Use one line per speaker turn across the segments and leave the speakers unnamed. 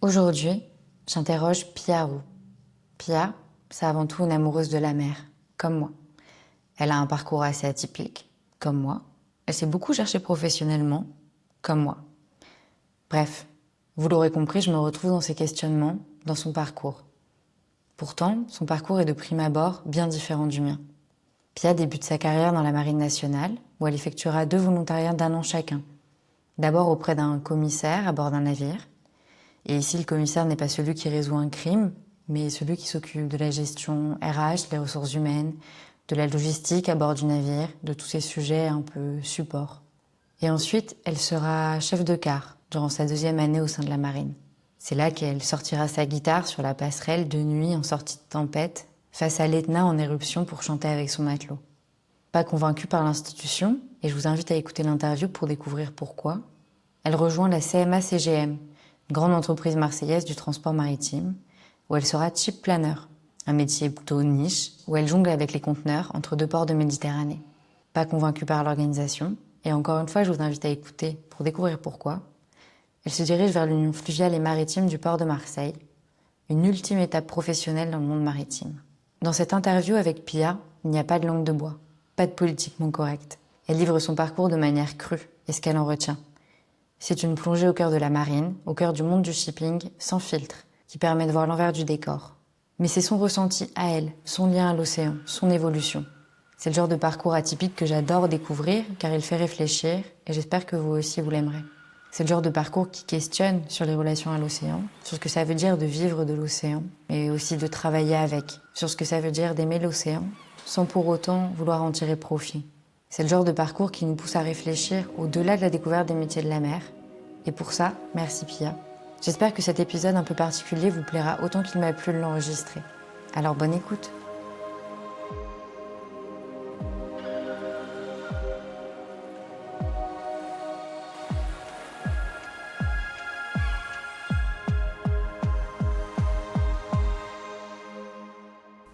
Aujourd'hui, j'interroge Pia Roux. Pia, c'est avant tout une amoureuse de la mer, comme moi. Elle a un parcours assez atypique, comme moi. Elle s'est beaucoup cherchée professionnellement, comme moi. Bref, vous l'aurez compris, je me retrouve dans ses questionnements, dans son parcours. Pourtant, son parcours est de prime abord bien différent du mien. Pia débute sa carrière dans la Marine nationale, où elle effectuera 2 volontariats d'1 an chacun. D'abord auprès d'un commissaire à bord d'un navire. Et ici, le commissaire n'est pas celui qui résout un crime, mais celui qui s'occupe de la gestion RH, des ressources humaines, de la logistique à bord du navire, de tous ces sujets un peu support. Et ensuite, elle sera chef de quart durant sa 2e année au sein de la marine. C'est là qu'elle sortira sa guitare sur la passerelle de nuit en sortie de tempête, face à l'Etna en éruption pour chanter avec son matelot. Pas convaincue par l'institution, et je vous invite à écouter l'interview pour découvrir pourquoi, elle rejoint la CMA-CGM, une grande entreprise marseillaise du transport maritime, où elle sera ship planner, un métier plutôt niche, où elle jongle avec les conteneurs entre 2 ports de Méditerranée. Pas convaincue par l'organisation, et encore une fois, je vous invite à écouter pour découvrir pourquoi, elle se dirige vers l'Union fluviale et maritime du port de Marseille, une ultime étape professionnelle dans le monde maritime. Dans cette interview avec Pia, il n'y a pas de langue de bois, pas de politiquement correct. Elle livre son parcours de manière crue, et ce qu'elle en retient. C'est une plongée au cœur de la marine, au cœur du monde du shipping, sans filtre, qui permet de voir l'envers du décor. Mais c'est son ressenti à elle, son lien à l'océan, son évolution. C'est le genre de parcours atypique que j'adore découvrir, car il fait réfléchir, et j'espère que vous aussi vous l'aimerez. C'est le genre de parcours qui questionne sur les relations à l'océan, sur ce que ça veut dire de vivre de l'océan, mais aussi de travailler avec, sur ce que ça veut dire d'aimer l'océan, sans pour autant vouloir en tirer profit. C'est le genre de parcours qui nous pousse à réfléchir au-delà de la découverte des métiers de la mer. Et pour ça, merci Pia. J'espère que cet épisode un peu particulier vous plaira autant qu'il m'a plu de l'enregistrer. Alors bonne écoute.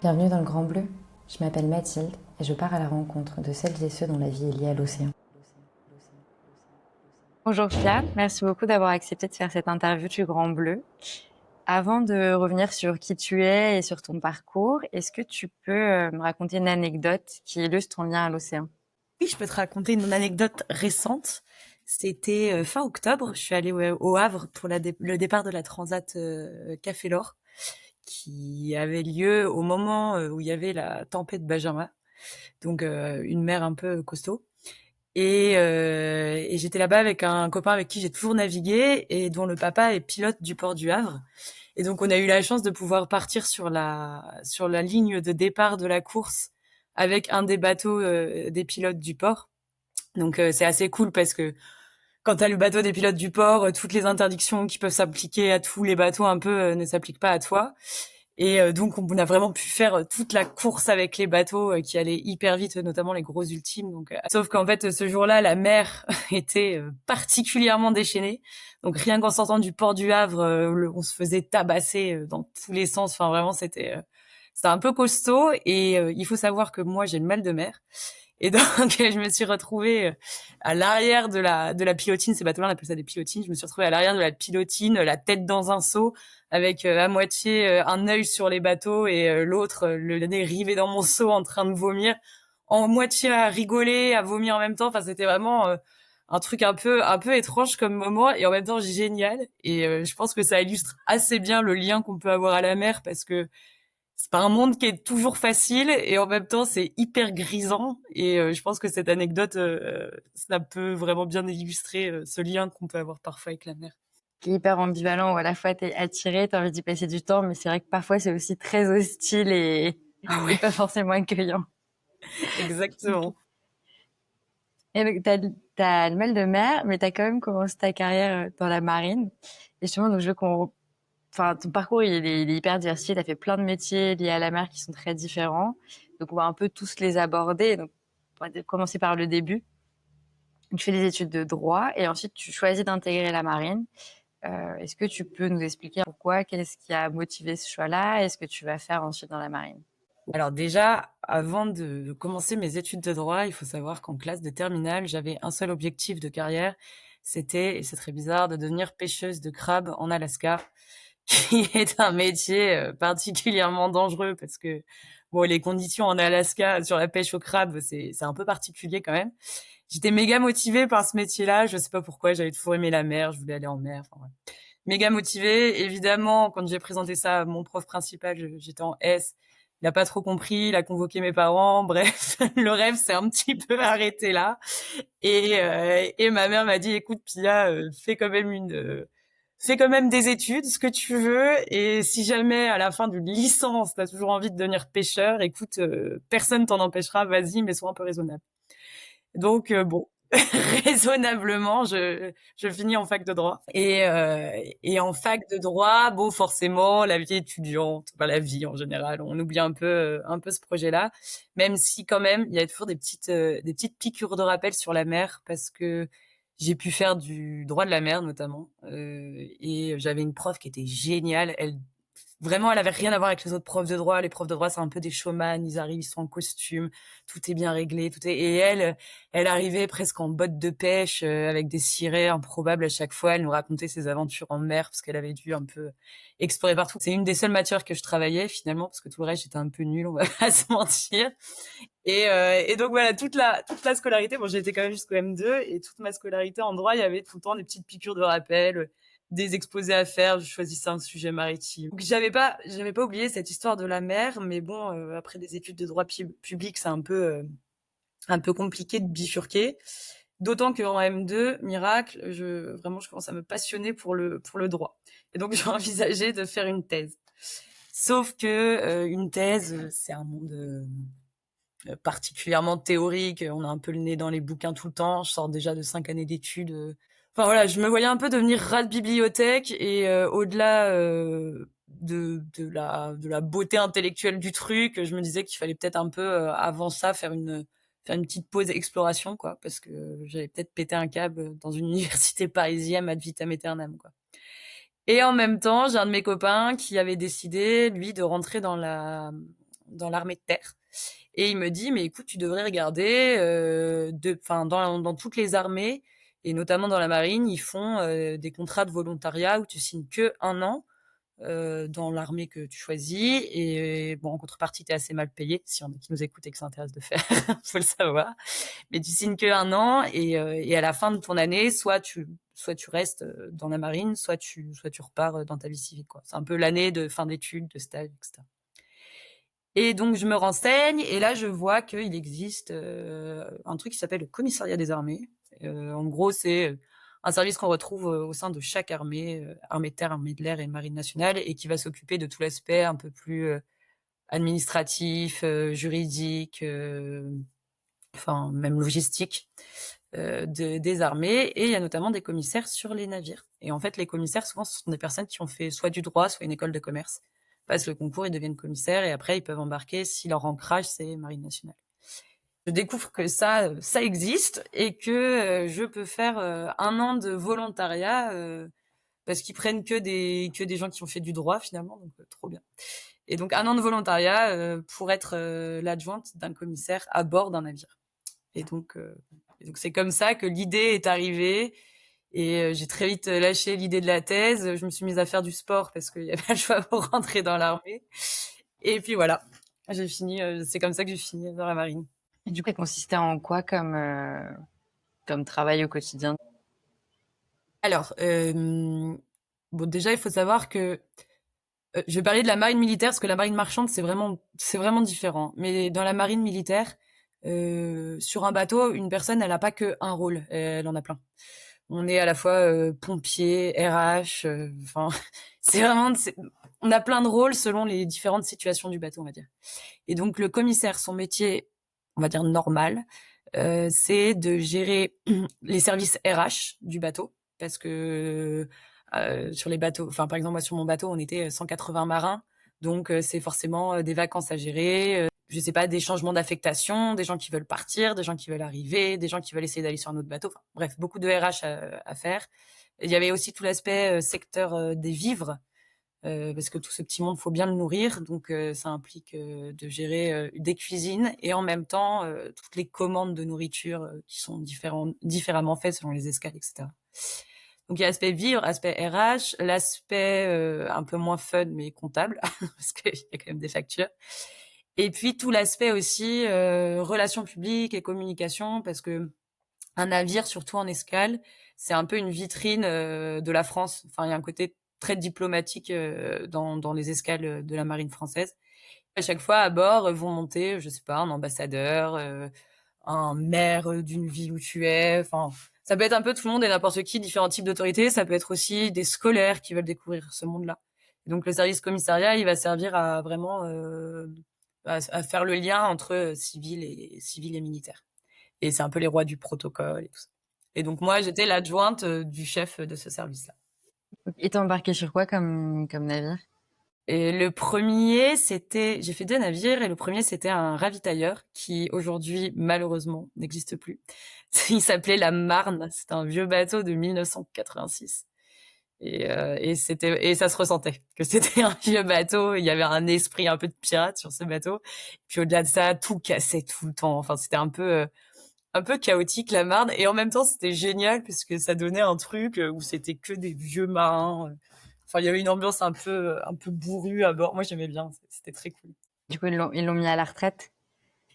Bienvenue dans le Grand Bleu. Je m'appelle Mathilde et je pars à la rencontre de celles et ceux dont la vie est liée à l'océan. Bonjour Pia, merci beaucoup d'avoir accepté de faire cette interview du Grand Bleu. Avant de revenir sur qui tu es et sur ton parcours, est-ce que tu peux me raconter une anecdote qui illustre ton lien à l'océan?
Oui, je peux te raconter une anecdote récente. C'était fin octobre. Je suis allée au Havre pour le départ de la Transat Café L'Or, qui avait lieu au moment où il y avait la tempête Benjamin, donc une mer un peu costaud. Et j'étais là-bas avec un copain avec qui j'ai toujours navigué et dont le papa est pilote du port du Havre. Et donc on a eu la chance de pouvoir partir sur la ligne de départ de la course avec un des bateaux des pilotes du port. Donc c'est assez cool parce que quand t'as le bateau des pilotes du port, toutes les interdictions qui peuvent s'appliquer à tous les bateaux un peu ne s'appliquent pas à toi. Et donc on a vraiment pu faire toute la course avec les bateaux qui allaient hyper vite, notamment les gros ultimes. Donc, sauf qu'en fait ce jour-là, la mer était particulièrement déchaînée. Donc rien qu'en sortant du port du Havre, on se faisait tabasser dans tous les sens. Enfin vraiment c'était un peu costaud. Et il faut savoir que moi j'ai le mal de mer. Et donc, je me suis retrouvée à l'arrière de la pilotine. Ces bateaux-là, on appelle ça des pilotines. Je me suis retrouvée à l'arrière de la pilotine, la tête dans un seau, avec à moitié un œil sur les bateaux et l'autre, le nez rivé dans mon seau, en train de vomir, en moitié à rigoler, à vomir en même temps. Enfin, c'était vraiment un truc un peu étrange comme moment et en même temps génial. Et je pense que ça illustre assez bien le lien qu'on peut avoir à la mer parce que c'est pas un monde qui est toujours facile et en même temps c'est hyper grisant et je pense que cette anecdote ça peut vraiment bien illustrer ce lien qu'on peut avoir parfois avec la mer.
Qui est hyper ambivalent, où à la fois t'es attiré, t'as envie d'y passer du temps, mais c'est vrai que parfois c'est aussi très hostile
Ah
et
ouais,
pas forcément accueillant.
exactement.
Et donc, t'as le mal de mer, mais t'as quand même commencé ta carrière dans la marine. Et justement, donc, je veux enfin, ton parcours, il est hyper diversifié. T'as fait plein de métiers liés à la mer qui sont très différents. Donc, on va un peu tous les aborder. Donc, on va commencer par le début. Tu fais des études de droit et ensuite, tu choisis d'intégrer la marine. Est-ce que tu peux nous expliquer pourquoi? Qu'est-ce qui a motivé ce choix-là? Est-ce que tu vas faire ensuite dans la marine?
Alors déjà, avant de commencer mes études de droit, il faut savoir qu'en classe de terminale, j'avais un seul objectif de carrière, c'était, et c'est très bizarre, de devenir pêcheuse de crabes en Alaska. qui est un métier particulièrement dangereux parce que bon, les conditions en Alaska sur la pêche au crabe, c'est un peu particulier quand même. J'étais méga motivée par ce métier-là. Je sais pas pourquoi, j'avais toujours aimé la mer, je voulais aller en mer. Enfin, ouais. Méga motivée. Évidemment, quand j'ai présenté ça à mon prof principal, j'étais en S. Il a pas trop compris, il a convoqué mes parents. Bref, le rêve s'est un petit peu arrêté là. Et ma mère m'a dit, écoute, Pia, fais quand même des études, ce que tu veux. Et si jamais, à la fin d'une licence, t'as toujours envie de devenir pêcheur, écoute, personne t'en empêchera, vas-y, mais sois un peu raisonnable. Donc bon, raisonnablement, je finis en fac de droit. Et en fac de droit, bon, forcément, la vie étudiante, pas la vie en général, on oublie un peu ce projet-là, même si quand même, il y a toujours des petites piqûres de rappel sur la mer, parce que j'ai pu faire du droit de la mer notamment, et j'avais une prof qui était géniale. Vraiment, elle avait rien à voir avec les autres profs de droit. Les profs de droit, c'est un peu des showman. Ils arrivent, ils sont en costume, tout est bien réglé, et elle arrivait presque en bottes de pêche, avec des cirés improbables à chaque fois. Elle nous racontait ses aventures en mer parce qu'elle avait dû un peu explorer partout. C'est une des seules matières que je travaillais finalement parce que tout le reste, j'étais un peu nulle, on va pas se mentir. Et donc voilà, toute la scolarité, bon, j'ai été quand même jusqu'au M2 et toute ma scolarité en droit, il y avait tout le temps des petites piqûres de rappel, des exposés à faire, je choisissais un sujet maritime. Donc j'avais pas oublié cette histoire de la mer, mais bon, après des études de droit public, c'est un peu compliqué de bifurquer. D'autant qu'en M2, miracle, vraiment, je commence à me passionner pour le droit. Et donc, j'ai envisagé de faire une thèse. Sauf que une thèse, c'est un monde particulièrement théorique. On a un peu le nez dans les bouquins tout le temps. Je sors déjà de 5 années d'études. Enfin voilà, je me voyais un peu devenir rat de bibliothèque et au-delà de la beauté intellectuelle du truc, je me disais qu'il fallait peut-être un peu avant ça faire une petite pause exploration quoi, parce que j'avais peut-être pété un câble dans une université parisienne ad vitam aeternam quoi. Et en même temps, j'ai un de mes copains qui avait décidé lui de rentrer dans l'armée de terre. Et il me dit, mais écoute, tu devrais regarder, enfin, dans toutes les armées, et notamment dans la marine, ils font des contrats de volontariat où tu signes que 1 an dans l'armée que tu choisis. Et bon, en contrepartie, t'es assez mal payé, si on a qui nous écoute et que ça intéresse de faire, faut le savoir. Mais tu signes que 1 an et à la fin de ton année, soit tu restes dans la marine, soit tu repars dans ta vie civile, quoi. C'est un peu l'année de fin d'études, de stage, etc. Et donc je me renseigne et là je vois qu'il existe un truc qui s'appelle le commissariat des armées. En gros, c'est un service qu'on retrouve au sein de chaque armée, armée de terre, armée de l'air et marine nationale, et qui va s'occuper de tout l'aspect un peu plus administratif, juridique, enfin même logistique des armées. Et il y a notamment des commissaires sur les navires. Et en fait, les commissaires, souvent, ce sont des personnes qui ont fait soit du droit, soit une école de commerce, passent le concours, ils deviennent commissaires et après ils peuvent embarquer si leur ancrage c'est Marine nationale. Je découvre que ça existe et que je peux faire 1 an de volontariat parce qu'ils prennent que des gens qui ont fait du droit finalement, donc trop bien. Et donc 1 an de volontariat pour être l'adjointe d'un commissaire à bord d'un navire. Et donc c'est comme ça que l'idée est arrivée. Et j'ai très vite lâché l'idée de la thèse. Je me suis mise à faire du sport parce qu'il y avait pas le choix pour rentrer dans l'armée. Et puis voilà, j'ai fini. C'est comme ça que j'ai fini dans la marine.
Et du coup, ça consistait en quoi comme travail au quotidien?
Alors, bon, déjà, il faut savoir que je vais parler de la marine militaire parce que la marine marchande, c'est vraiment différent. Mais dans la marine militaire, sur un bateau, une personne, elle a pas que un rôle, elle en a plein. On est à la fois pompier, RH, enfin, c'est vraiment, on a plein de rôles selon les différentes situations du bateau, on va dire. Et donc le commissaire, son métier, on va dire normal, c'est de gérer les services RH du bateau, parce que sur les bateaux, enfin par exemple moi sur mon bateau, on était 180 marins, donc c'est forcément des vacances à gérer, je sais pas, des changements d'affectation, des gens qui veulent partir, des gens qui veulent arriver, des gens qui veulent essayer d'aller sur un autre bateau. Enfin, bref, beaucoup de RH à faire. Il y avait aussi tout l'aspect secteur des vivres, parce que tout ce petit monde, faut bien le nourrir, donc ça implique de gérer des cuisines et en même temps toutes les commandes de nourriture qui sont différemment faites selon les escales, etc. Donc il y a l'aspect vivre, aspect RH, l'aspect un peu moins fun mais comptable parce qu'il y a quand même des factures. Et puis tout l'aspect aussi relations publiques et communication, parce que un navire, surtout en escale, c'est un peu une vitrine de la France. Enfin, il y a un côté très diplomatique dans les escales de la marine française. À chaque fois, à bord vont monter, je sais pas, un ambassadeur, un maire d'une ville où tu es. Enfin, ça peut être un peu tout le monde et n'importe qui, différents types d'autorités. Ça peut être aussi des scolaires qui veulent découvrir ce monde-là. Et donc, le service commissariat, il va servir à vraiment à faire le lien entre civil et militaire. Et c'est un peu les rois du protocole et tout ça. Et donc, moi, j'étais l'adjointe du chef de ce service-là.
Et t'es embarqué sur quoi comme navire?
Et le premier, j'ai fait 2 navires, et le premier, c'était un ravitailleur qui, aujourd'hui, malheureusement, n'existe plus. Il s'appelait la Marne. C'était un vieux bateau de 1986. Et ça se ressentait que c'était un vieux bateau. Il y avait un esprit un peu de pirate sur ce bateau. Puis au-delà de ça, tout cassait tout le temps. Enfin, c'était un peu chaotique, la Marne, et en même temps c'était génial puisque ça donnait un truc où c'était que des vieux marins. Enfin, il y avait une ambiance un peu bourrue à bord. Moi, j'aimais bien, c'était très cool.
Du coup, ils l'ont mis à la retraite.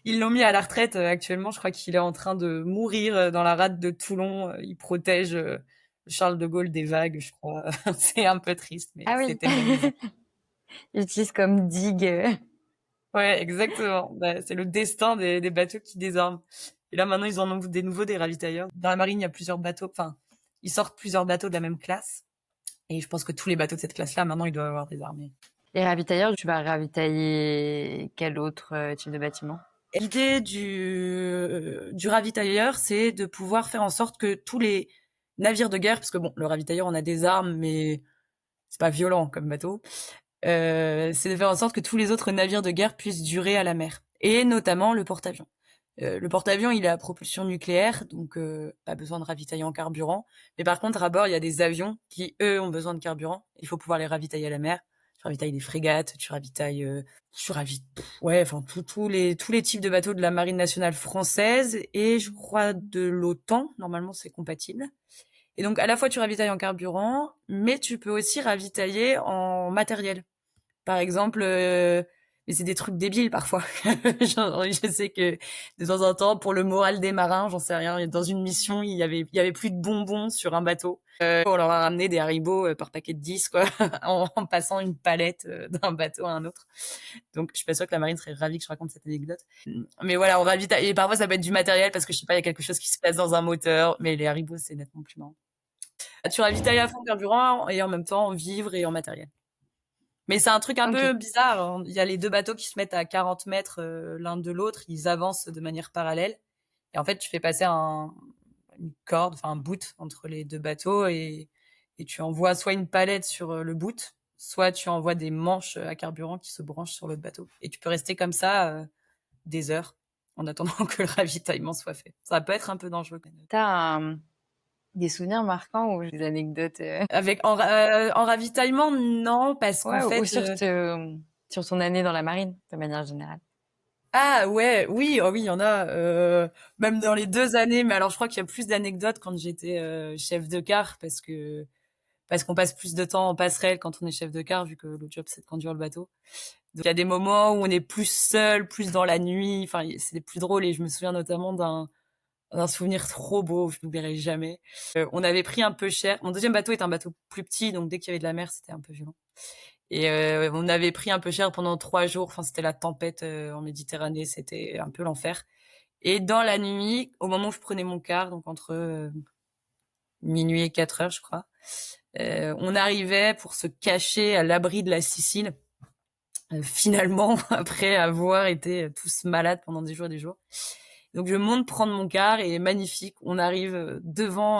Ils l'ont mis à la retraite actuellement. Je crois qu'il est en train de mourir dans la rade de Toulon. Il protège Charles de Gaulle des vagues, je crois. C'est un peu triste, mais
Ah oui.
c'était amusant.
Ils utilisent comme digue.
Ouais, exactement. Bah, c'est le destin des bateaux qui désarment. Et là, maintenant, ils en ont des nouveaux, des ravitailleurs. Dans la marine, il y a plusieurs bateaux. Enfin, ils sortent plusieurs bateaux de la même classe. Et je pense que tous les bateaux de cette classe-là, maintenant, ils doivent avoir des armées.
Les ravitailleurs, tu vas ravitailler quel autre type de bâtiment?
L'idée du ravitailleur, c'est de pouvoir faire en sorte que tous les navires de guerre, parce que bon, le ravitailleur, on a des armes, mais c'est pas violent comme bateau, c'est de faire en sorte que tous les autres navires de guerre puissent durer à la mer. Et notamment le porte-avions. Le porte-avions, il est à propulsion nucléaire, donc pas besoin de ravitailler en carburant. Mais par contre, à bord, il y a des avions qui, eux, ont besoin de carburant. Il faut pouvoir les ravitailler à la mer. Tu ravitailles des frégates, ouais, enfin tous les types de bateaux de la marine nationale française et je crois de l'OTAN. Normalement, c'est compatible. Et donc à la fois tu ravitailles en carburant, mais tu peux aussi ravitailler en matériel. Par exemple, mais c'est des trucs débiles parfois. Genre, je sais que de temps en temps, pour le moral des marins, j'en sais rien, dans une mission, il y avait plus de bonbons sur un bateau. On leur a ramené des Haribo par paquet de 10, quoi, en passant une palette d'un bateau à un autre. Donc, je suis pas sûre que la marine serait ravie que je raconte cette anecdote. Mais voilà, on ravitaille. Et parfois, ça peut être du matériel parce que je sais pas, il y a quelque chose qui se passe dans un moteur. Mais les Haribo, c'est nettement plus marrant. Tu ravitailles à fond carburant et en même temps vivre et en matériel. Mais c'est un truc un
Ok.
peu bizarre, hein. Il y a les 2 bateaux qui se mettent à 40 mètres l'un de l'autre, ils avancent de manière parallèle. Et en fait, tu fais passer une corde, enfin un boot entre les 2 bateaux et tu envoies soit une palette sur le boot, soit tu envoies des manches à carburant qui se branchent sur l'autre bateau. Et tu peux rester comme ça des heures en attendant que le ravitaillement soit fait. Ça peut être un peu dangereux quand même.
Des souvenirs marquants ou des anecdotes
En ravitaillement, non, parce qu'en
ouais, ou
fait,
sur ton année dans la marine, de manière générale.
ah ouais, oui, oh oui, il y en a. Même dans les 2 années, mais alors je crois qu'il y a plus d'anecdotes quand j'étais chef de car, parce qu'on passe plus de temps en passerelle quand on est chef de car, vu que le job c'est de conduire le bateau. Donc il y a des moments où on est plus seul, plus dans la nuit. Enfin, c'est plus drôle. Et je me souviens notamment d'un souvenir trop beau, je n'oublierai jamais. On avait pris un peu cher. Mon deuxième bateau est un bateau plus petit, donc dès qu'il y avait de la mer, c'était un peu violent. Et on avait pris un peu cher pendant 3 jours. Enfin, c'était la tempête en Méditerranée, c'était un peu l'enfer. Et dans la nuit, au moment où je prenais mon quart, donc entre minuit et 4 heures, je crois, on arrivait pour se cacher à l'abri de la Sicile. Finalement, après avoir été tous malades pendant des jours et des jours. Donc je monte prendre mon quart et magnifique, on arrive devant,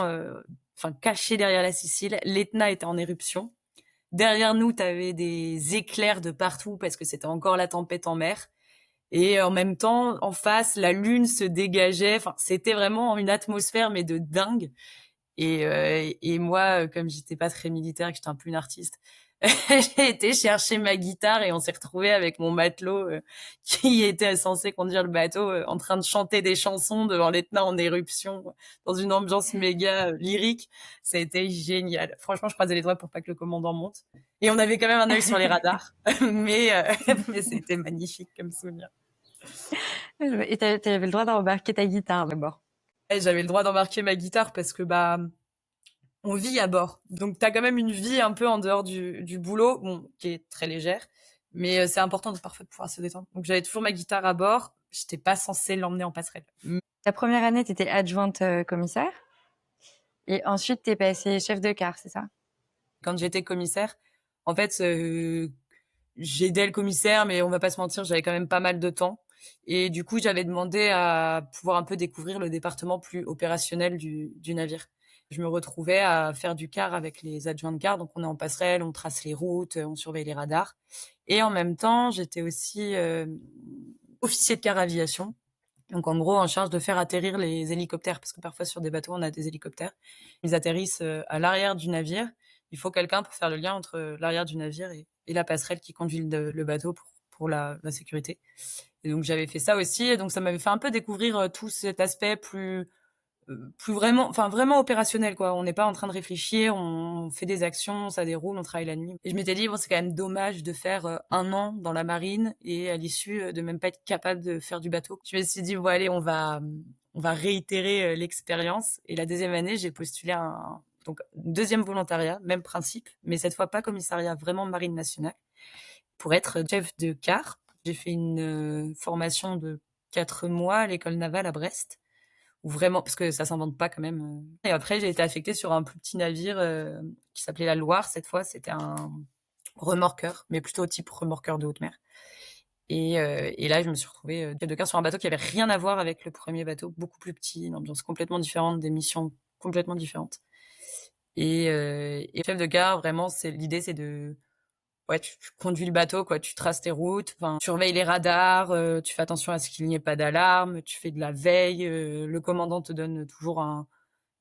enfin caché derrière la Sicile. L'Etna était en éruption. Derrière nous, t'avais des éclairs de partout parce que c'était encore la tempête en mer. Et en même temps, en face, la lune se dégageait. Enfin, c'était vraiment une atmosphère, mais de dingue. Et moi, comme j'étais pas très militaire, que j'étais un peu une artiste, J'ai été chercher ma guitare et on s'est retrouvé avec mon matelot qui était censé conduire le bateau en train de chanter des chansons devant l'Etna en éruption dans une ambiance méga lyrique. Ça a été génial. Franchement, je croisais les doigts pour pas que le commandant monte. Et on avait quand même un œil sur les radars, mais c'était magnifique comme souvenir.
Et t'avais le droit d'embarquer ta guitare d'abord.
Et j'avais le droit d'embarquer ma guitare parce que on vit à bord. Donc, t'as quand même une vie un peu en dehors du boulot, bon, qui est très légère, mais c'est important parfois de pouvoir se détendre. Donc, j'avais toujours ma guitare à bord. J'étais pas censée l'emmener en passerelle.
Ta première année, t'étais adjointe commissaire. Et ensuite, t'es passée chef de car, c'est ça?
Quand j'étais commissaire, en fait, j'aidais le commissaire, mais on va pas se mentir, j'avais quand même pas mal de temps. Et du coup, j'avais demandé à pouvoir un peu découvrir le département plus opérationnel du navire. Je me retrouvais à faire du car avec les adjoints de car. Donc, on est en passerelle, on trace les routes, on surveille les radars. Et en même temps, j'étais aussi officier de car aviation. Donc, en gros, en charge de faire atterrir les hélicoptères. Parce que parfois, sur des bateaux, on a des hélicoptères. Ils atterrissent à l'arrière du navire. Il faut quelqu'un pour faire le lien entre l'arrière du navire et la passerelle qui conduit le bateau pour la sécurité. Et donc, j'avais fait ça aussi. Et donc, ça m'avait fait un peu découvrir tout cet aspect plus vraiment, enfin vraiment opérationnel quoi. On n'est pas en train de réfléchir, on fait des actions, ça déroule, on travaille la nuit. Et je m'étais dit bon c'est quand même dommage de faire 1 an dans la marine et à l'issue de même pas être capable de faire du bateau. Je me suis dit bon allez on va réitérer l'expérience. Et la deuxième année j'ai postulé donc deuxième volontariat, même principe, mais cette fois pas commissariat, vraiment marine nationale, pour être chef de car. J'ai fait une formation de 4 mois à l'école navale à Brest. Ou vraiment, parce que ça s'invente pas quand même. Et après, j'ai été affectée sur un plus petit navire qui s'appelait la Loire. Cette fois, c'était un remorqueur, mais plutôt type remorqueur de haute mer. Et là, je me suis retrouvée chef de car sur un bateau qui avait rien à voir avec le premier bateau, beaucoup plus petit, une ambiance complètement différente, des missions complètement différentes. Et chef de car, vraiment, l'idée, c'est de ouais, tu conduis le bateau, quoi. Tu traces tes routes, enfin, tu surveilles les radars, tu fais attention à ce qu'il n'y ait pas d'alarme, tu fais de la veille. Le commandant te donne toujours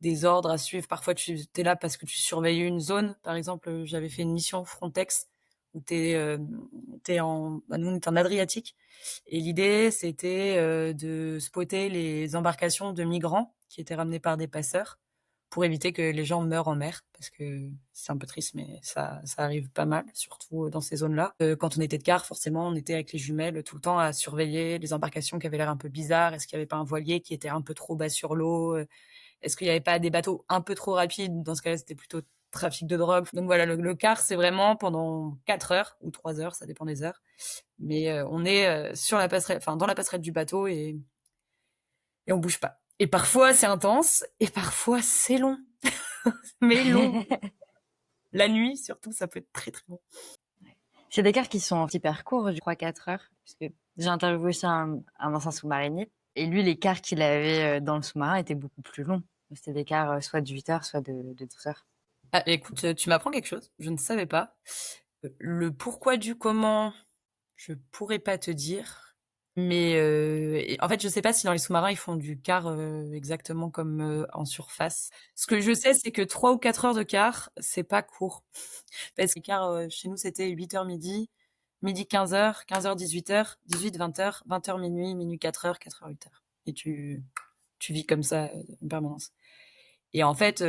des ordres à suivre. Parfois, tu es là parce que tu surveilles une zone. Par exemple, j'avais fait une mission Frontex où nous, on était en Adriatique. Et l'idée, c'était de spotter les embarcations de migrants qui étaient ramenés par des passeurs pour éviter que les gens meurent en mer, parce que c'est un peu triste, mais ça arrive pas mal, surtout dans ces zones-là. Quand on était de car, forcément, on était avec les jumelles tout le temps à surveiller les embarcations qui avaient l'air un peu bizarres. Est-ce qu'il n'y avait pas un voilier qui était un peu trop bas sur l'eau? Est-ce qu'il n'y avait pas des bateaux un peu trop rapides? Dans ce cas-là, c'était plutôt trafic de drogue. Donc voilà, le car, c'est vraiment pendant 4 heures ou 3 heures, ça dépend des heures. Mais on est sur la passerelle, enfin dans la passerelle du bateau et on bouge pas. Et parfois c'est intense et parfois c'est long. Mais long. La nuit surtout, ça peut être très très long.
C'est des cars qui sont hyper courts, je crois 4 heures. Parce que j'ai interviewé aussi un ancien sous-marinier. Et lui, les cars qu'il avait dans le sous-marin étaient beaucoup plus longs. C'était des cars soit de 8 heures, soit de 12 heures.
Ah, écoute, tu m'apprends quelque chose, je ne savais pas. Le pourquoi du comment, je pourrais pas te dire. Mais en fait, je sais pas si dans les sous-marins, ils font du car exactement comme en surface. Ce que je sais, c'est que 3 ou 4 heures de car, c'est pas court. Parce que car chez nous, c'était 8h midi, midi 15h, 15h 18h, 18 20h, 20h minuit, minuit 4h, 4h 8h. Et tu vis comme ça en permanence. Et en fait,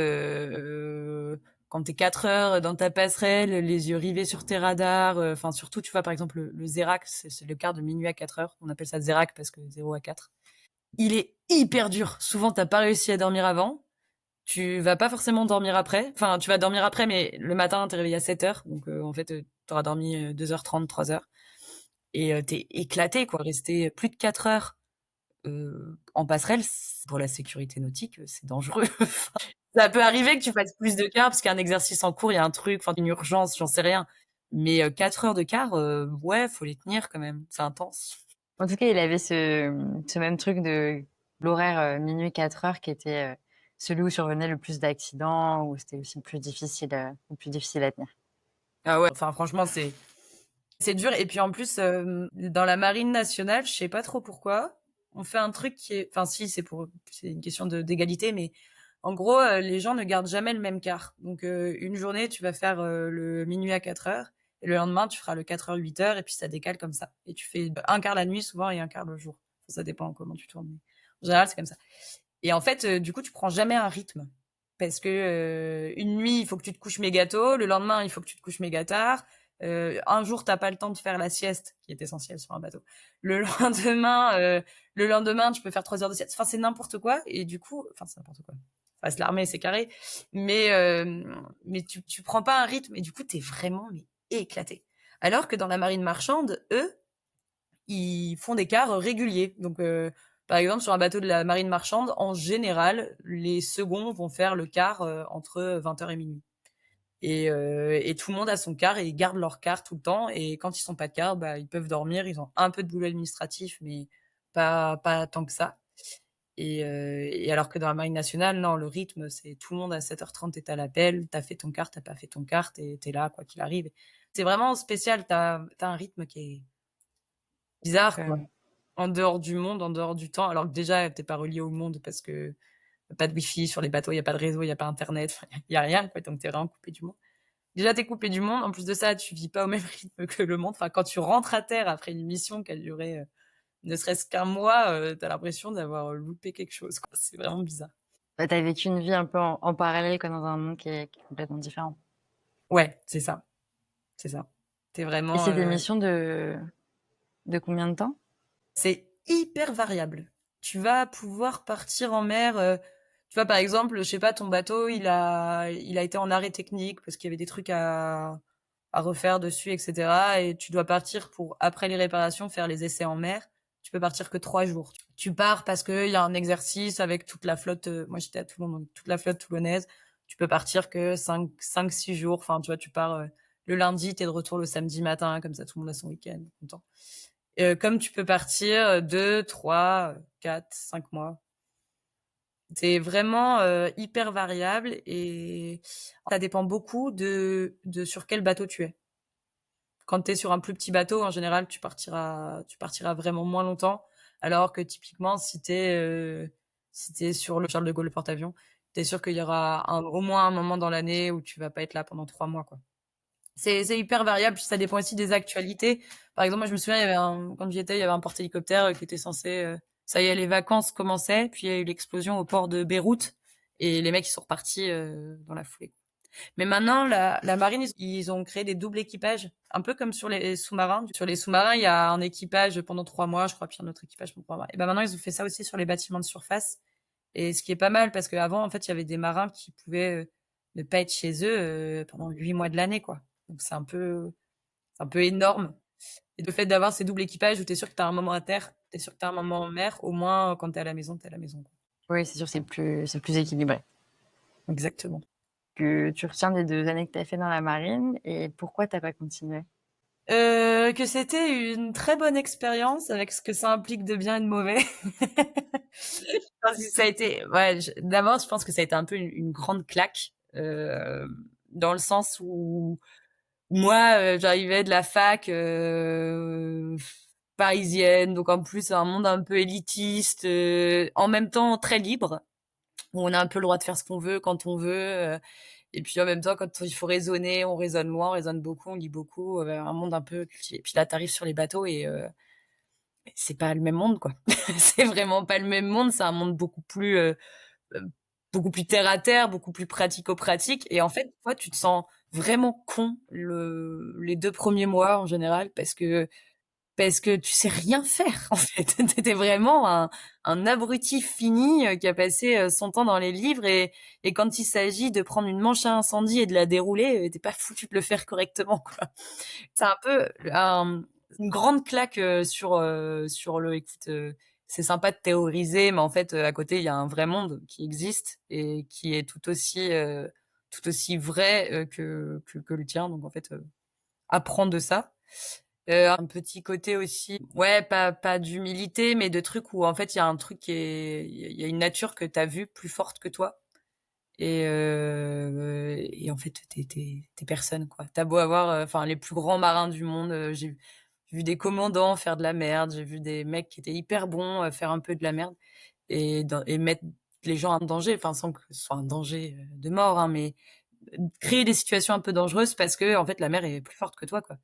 quand t'es 4 heures dans ta passerelle, les yeux rivés sur tes radars, enfin surtout, tu vois, par exemple, le Zérac, c'est le quart de minuit à 4 heures. On appelle ça Zérac parce que 0 à 4. Il est hyper dur. Souvent, t'as pas réussi à dormir avant. Tu vas pas forcément dormir après. Enfin, tu vas dormir après, mais le matin, t'es réveillé à 7 heures. Donc, en fait, t'auras dormi 2h30, 3 heures. Et t'es éclaté, quoi. Rester plus de 4 heures en passerelle, pour la sécurité nautique, c'est dangereux. Ça peut arriver que tu fasses plus de quart parce qu'il y a un exercice en cours, il y a un truc, enfin une urgence, j'en sais rien. Mais 4 heures de quart, ouais, faut les tenir quand même. C'est intense.
En tout cas, il avait ce même truc de l'horaire minuit 4 heures qui était celui où survenait le plus d'accidents, où c'était aussi le plus difficile à tenir.
Ah ouais, enfin franchement, c'est dur. Et puis en plus, dans la marine nationale, je sais pas trop pourquoi, on fait un truc qui est, enfin si, c'est une question d'égalité, mais En gros, les gens ne gardent jamais le même quart. Donc, une journée, tu vas faire le minuit à 4 heures, et le lendemain, tu feras le 4 heures, 8 heures, et puis ça décale comme ça. Et tu fais un quart la nuit souvent et un quart le jour. Ça dépend comment tu tournes. En général, c'est comme ça. Et en fait, du coup, tu prends jamais un rythme. Parce que une nuit, il faut que tu te couches méga tôt. Le lendemain, il faut que tu te couches méga tard. Un jour, t'as pas le temps de faire la sieste, qui est essentielle sur un bateau. Le lendemain, le lendemain, tu peux faire 3 heures de sieste. Enfin, c'est n'importe quoi. Et du coup, enfin, c'est n'importe quoi. Enfin, c'est l'armée, c'est carré. Mais tu prends pas un rythme. Et du coup, t'es vraiment mais éclaté. Alors que dans la marine marchande, eux, ils font des quarts réguliers. Donc, par exemple, sur un bateau de la marine marchande, en général, les seconds vont faire le quart entre 20 heures et minuit. Et tout le monde a son quart et ils gardent leur quart tout le temps. Et quand ils sont pas de quart, bah, ils peuvent dormir. Ils ont un peu de boulot administratif, mais pas tant que ça. Et alors que dans la marine nationale, non, le rythme, c'est tout le monde à 7h30 est à l'appel. T'as fait ton quart, t'as pas fait ton quart, t'es là, quoi qu'il arrive. C'est vraiment spécial. T'as un rythme qui est bizarre, quoi.
Euh,
En dehors du monde, en dehors du temps, alors que déjà, t'es pas relié au monde parce que pas de wifi sur les bateaux, il y a pas de réseau, il y a pas internet, il y a rien, quoi, donc t'es vraiment coupé du monde. Déjà, t'es coupé du monde, en plus de ça, tu vis pas au même rythme que le monde. Enfin, quand tu rentres à terre après une mission qui a duré ne serait-ce qu'un mois, t'as l'impression d'avoir loupé quelque chose, quoi. C'est vraiment bizarre.
Bah, t'as vécu une vie un peu en parallèle, quoi, dans un monde qui est complètement différent.
Ouais, c'est ça, c'est ça. T'es
Et
vraiment,
c'est des missions de combien de temps?
c'est hyper variable. Tu vas pouvoir partir en mer. Tu vois, par exemple, je sais pas, ton bateau, il a été en arrêt technique parce qu'il y avait des trucs à refaire dessus, etc. Et tu dois partir pour, après les réparations, faire les essais en mer. Tu peux partir que 3 jours. Tu pars parce qu'il y a un exercice avec toute la flotte. Moi, j'étais à Toulon, donc toute la flotte toulonnaise. Tu peux partir que 5, 6 jours. Enfin, tu vois, tu pars le lundi, t'es de retour le samedi matin, comme ça, tout le monde a son week-end, content. Comme tu peux partir 2, 3, 4, 5 mois. C'est vraiment hyper variable et ça dépend beaucoup de sur quel bateau tu es. Quand tu es sur un plus petit bateau, en général, tu partiras vraiment moins longtemps. Alors que typiquement, si t'es sur le Charles de Gaulle, le porte-avions, t'es sûr qu'il y aura au moins un moment dans l'année où tu vas pas être là pendant 3 mois, quoi. C'est hyper variable, puis ça dépend aussi des actualités. Par exemple, moi, je me souviens, quand j'y étais, il y avait un porte-hélicoptère qui était censé, ça y est, les vacances commençaient, puis il y a eu l'explosion au port de Beyrouth, et les mecs, ils sont repartis dans la foulée. Mais maintenant, la marine, ils ont créé des doubles équipages, un peu comme sur les sous-marins. Sur les sous-marins, il y a un équipage pendant 3 mois, je crois, puis un autre équipage pendant 3 mois. Et ben maintenant, ils ont fait ça aussi sur les bâtiments de surface. Et ce qui est pas mal, parce qu'avant, en fait, il y avait des marins qui pouvaient ne pas être chez eux pendant 8 mois de l'année, quoi. Donc c'est un peu énorme. Et le fait d'avoir ces doubles équipages où t'es sûr que t'as un moment à terre, t'es sûr que t'as un moment en mer, au moins quand t'es à la maison, t'es à la maison, quoi.
Oui, c'est sûr, c'est plus équilibré.
Exactement.
Que tu retiens des 2 années que t'as fait dans la marine et pourquoi t'as pas continué?
Que c'était une très bonne expérience avec ce que ça implique de bien et de mauvais. Parce que ça a été, ouais, d'abord, je pense que ça a été un peu une grande claque, dans le sens où moi, j'arrivais de la fac parisienne, donc en plus, c'est un monde un peu élitiste, en même temps très libre, où on a un peu le droit de faire ce qu'on veut quand on veut. Et puis en même temps, quand il faut raisonner, on raisonne loin, on raisonne beaucoup, on lit beaucoup. Un monde un peu cultivé. Puis là, t'arrives sur les bateaux et c'est pas le même monde, quoi. C'est vraiment pas le même monde. C'est un monde euh, beaucoup plus terre à terre, beaucoup plus pratico-pratique. Et en fait, toi, tu te sens vraiment con les 2 premiers mois en général parce que tu sais rien faire, en fait. T'étais vraiment un abruti fini qui a passé son temps dans les livres et quand il s'agit de prendre une manche à incendie et de la dérouler, t'es pas foutu de le faire correctement, quoi. C'est un peu une grande claque sur le, écoute, c'est sympa de théoriser, mais en fait, à côté, il y a un vrai monde qui existe et qui est tout aussi vrai que le tien. Donc, en fait, apprendre de ça. Un petit côté aussi, ouais, pas d'humilité, mais de trucs où en fait il y a un truc il y a une nature que t'as vue plus forte que toi, et en fait t'es personne, quoi. T'as beau avoir, enfin les plus grands marins du monde, j'ai vu des commandants faire de la merde, j'ai vu des mecs qui étaient hyper bons faire un peu de la merde et mettre les gens en danger, enfin sans que ce soit un danger de mort, hein, mais créer des situations un peu dangereuses parce que en fait la mer est plus forte que toi, quoi.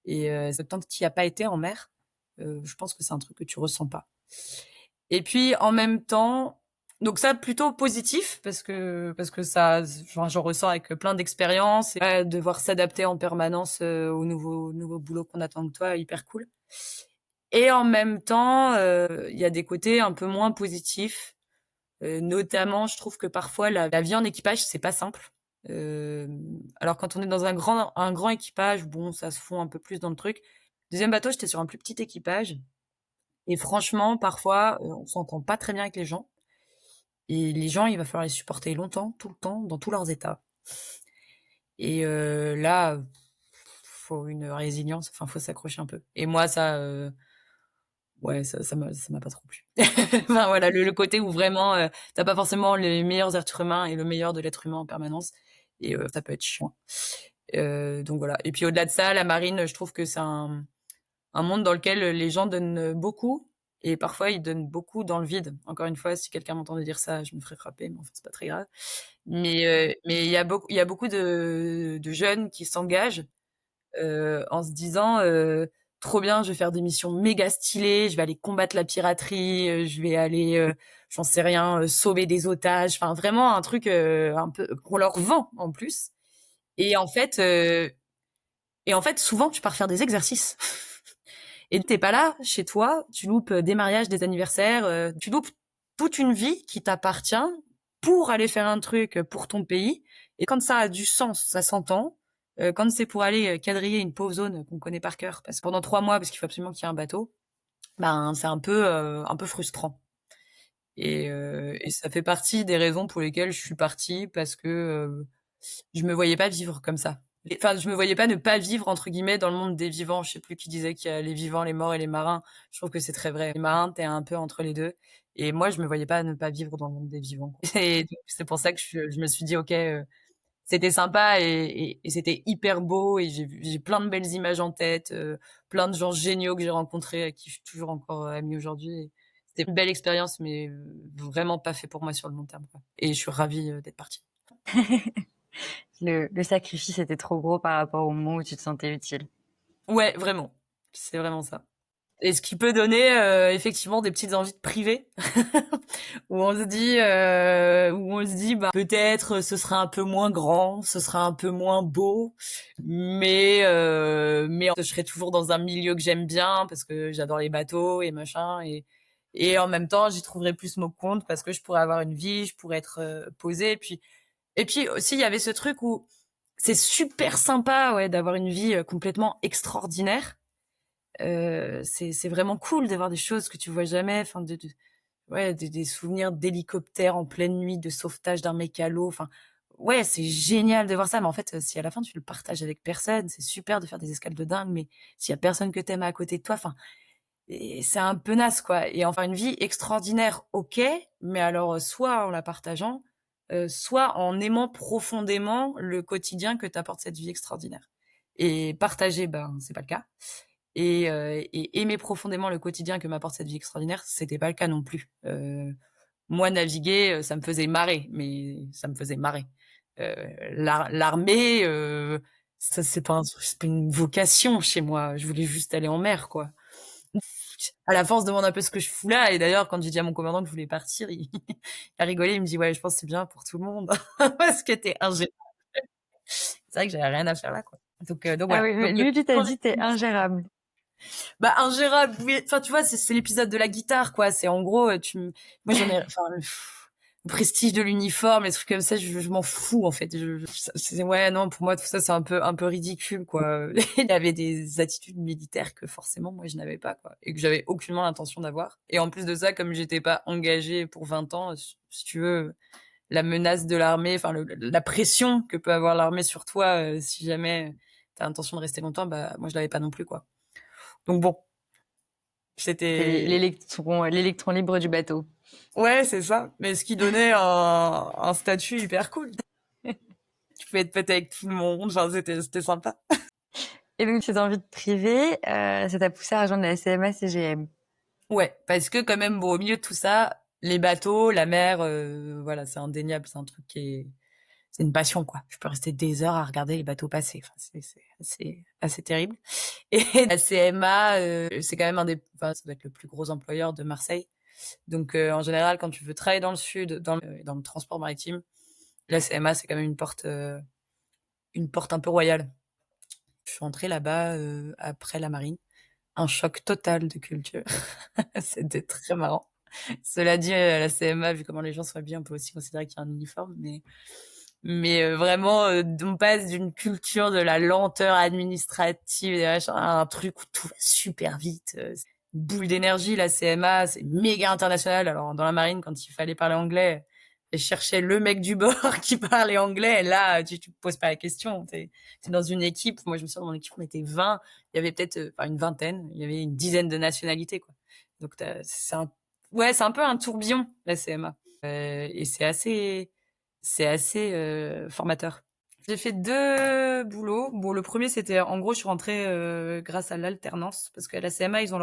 Et tant que tu y as pas été en mer, je pense que c'est un truc que tu ressens pas. Et puis en même temps, donc ça plutôt positif parce que ça, enfin, j'en ressens avec plein d'expériences, et devoir s'adapter en permanence au nouveau boulot qu'on attend de toi, hyper cool. Et en même temps, il y a des côtés un peu moins positifs. Notamment, je trouve que parfois la vie en équipage, c'est pas simple. Euh, alors quand on est dans un grand équipage, bon, ça se fond un peu plus dans le truc. Deuxième bateau, j'étais sur un plus petit équipage. Et franchement, parfois, on s'entend pas très bien avec les gens. Et les gens, il va falloir les supporter longtemps, tout le temps, dans tous leurs états. Et là, faut une résilience, enfin, faut s'accrocher un peu. Et moi, ça, ouais, ça m'a pas trop plu. Enfin voilà, le côté où vraiment t'as pas forcément les meilleurs êtres humains et le meilleur de l'être humain en permanence, et ça peut être chiant. Donc voilà. Et puis au-delà de ça, la marine, je trouve que c'est un monde dans lequel les gens donnent beaucoup, et parfois ils donnent beaucoup dans le vide. Encore une fois, si quelqu'un m'entendait dire ça, je me ferais frapper, mais enfin c'est pas très grave. Mais il y a beaucoup de jeunes qui s'engagent en se disant trop bien, je vais faire des missions méga stylées, je vais aller combattre la piraterie, je vais aller, j'en sais rien, sauver des otages, enfin vraiment un truc un peu qu'on leur vend en plus. Et en fait, euh, et en fait, souvent tu pars faire des exercices. Et t'es pas là chez toi, tu loupes des mariages, des anniversaires, tu loupes toute une vie qui t'appartient pour aller faire un truc pour ton pays. Et quand ça a du sens, ça s'entend. Quand c'est pour aller quadriller une pauvre zone qu'on connaît par cœur, parce que pendant 3 mois, parce qu'il faut absolument qu'il y ait un bateau, ben c'est un peu frustrant. Et ça fait partie des raisons pour lesquelles je suis partie, parce que je me voyais pas vivre comme ça. Enfin, je me voyais pas ne pas vivre entre guillemets dans le monde des vivants. Je sais plus qui disait qu'il y a les vivants, les morts et les marins. Je trouve que c'est très vrai. Les marins, t'es un peu entre les deux. Et moi, je me voyais pas ne pas vivre dans le monde des vivants, quoi. Et donc, c'est pour ça que je me suis dit, ok, c'était sympa, et c'était hyper beau, et j'ai plein de belles images en tête, plein de gens géniaux que j'ai rencontrés, avec qui je suis toujours encore amie aujourd'hui. Et c'était une belle expérience, mais vraiment pas fait pour moi sur le long terme, quoi. Et je suis ravie d'être partie.
Le sacrifice était trop gros par rapport au moment où tu te sentais utile.
Ouais, vraiment. C'est vraiment ça. Et ce qui peut donner effectivement des petites envies de privé, où on se dit, bah peut-être ce sera un peu moins grand, ce sera un peu moins beau, mais je serai toujours dans un milieu que j'aime bien parce que j'adore les bateaux et machin, et en même temps j'y trouverai plus mon compte parce que je pourrais avoir une vie, je pourrais être posée, et puis aussi il y avait ce truc où c'est super sympa, ouais, d'avoir une vie complètement extraordinaire. C'est vraiment cool de voir des choses que tu vois jamais, enfin ouais, des souvenirs d'hélicoptères en pleine nuit, de sauvetage d'un mec à l'eau, enfin ouais, c'est génial de voir ça. Mais en fait, si à la fin tu le partages avec personne, c'est super de faire des escales de dingue, mais s'il y a personne que t'aimes à côté de toi, enfin, et c'est un peu naze, quoi. Et enfin, une vie extraordinaire, ok, mais alors soit en la partageant, soit en aimant profondément le quotidien que t'apporte cette vie extraordinaire. Et partager, ben c'est pas le cas. Et aimer profondément le quotidien que m'apporte cette vie extraordinaire, c'était pas le cas non plus. Moi, naviguer, ça me faisait marrer, mais ça me faisait marrer. L'armée, ça c'est pas une vocation chez moi. Je voulais juste aller en mer, quoi. À la fin, on se demande un peu ce que je fous là. Et d'ailleurs, quand j'ai dit à mon commandant que je voulais partir, il a rigolé. Il me dit, ouais, je pense que c'est bien pour tout le monde parce que t'es ingénieur. C'est vrai que j'avais rien à faire là, quoi. Donc
Ah
voilà.
oui, mais
Donc
lui, tu t'as dit t'es ingérable.
bah ingérable, oui. Enfin tu vois, c'est l'épisode de la guitare, quoi. C'est en gros moi j'en ai, enfin le prestige de l'uniforme, les trucs comme ça, je m'en fous en fait. Ouais, non, pour moi tout ça c'est un peu ridicule, quoi. Il avait des attitudes militaires que forcément moi je n'avais pas, quoi, et que j'avais aucunement l'intention d'avoir. Et en plus de ça, comme j'étais pas engagée pour 20 ans, si tu veux, la menace de l'armée, enfin la pression que peut avoir l'armée sur toi, si jamais t'as l'intention de rester longtemps, bah moi je l'avais pas non plus, quoi. Donc bon,
C'est
c'était,
l'électron libre du bateau.
ouais, c'est ça. Mais ce qui donnait un statut hyper cool. Tu pouvais être pote avec tout le monde. Enfin, c'était sympa.
Et donc, ces envies de privé, ça t'a poussé à rejoindre la CMA CGM.
Ouais, parce que quand même, bon, au milieu de tout ça, les bateaux, la mer, voilà, c'est indéniable, c'est un truc c'est une passion, quoi. Je peux rester des heures à regarder les bateaux passer. Enfin, c'est assez terrible. Et la CMA, c'est quand même enfin, ça doit être le plus gros employeur de Marseille. Donc, en général, quand tu veux travailler dans le sud, dans le transport maritime, la CMA, c'est quand même une porte un peu royale. Je suis entrée là-bas, après la marine. Un choc total de culture. C'était très marrant. Cela dit, la CMA, vu comment les gens sont habillés, on peut aussi considérer qu'il y a un uniforme, mais vraiment, on passe d'une culture de la lenteur administrative et à un truc où tout va super vite. C'est une boule d'énergie, la CMA, c'est méga international. Alors, dans la marine, quand il fallait parler anglais, je cherchais le mec du bord qui parlait anglais. Et là, tu te poses pas la question. T'es dans une équipe. Moi, je me souviens, dans mon équipe, on était 20. Il y avait peut-être, enfin, une vingtaine. Il y avait une dizaine de nationalités, quoi. Donc, ouais, c'est un peu un tourbillon, la CMA. Et c'est assez formateur. J'ai fait 2 boulots. Bon, le premier, c'était, en gros, je suis rentrée grâce à l'alternance, parce qu'à la CMA, ils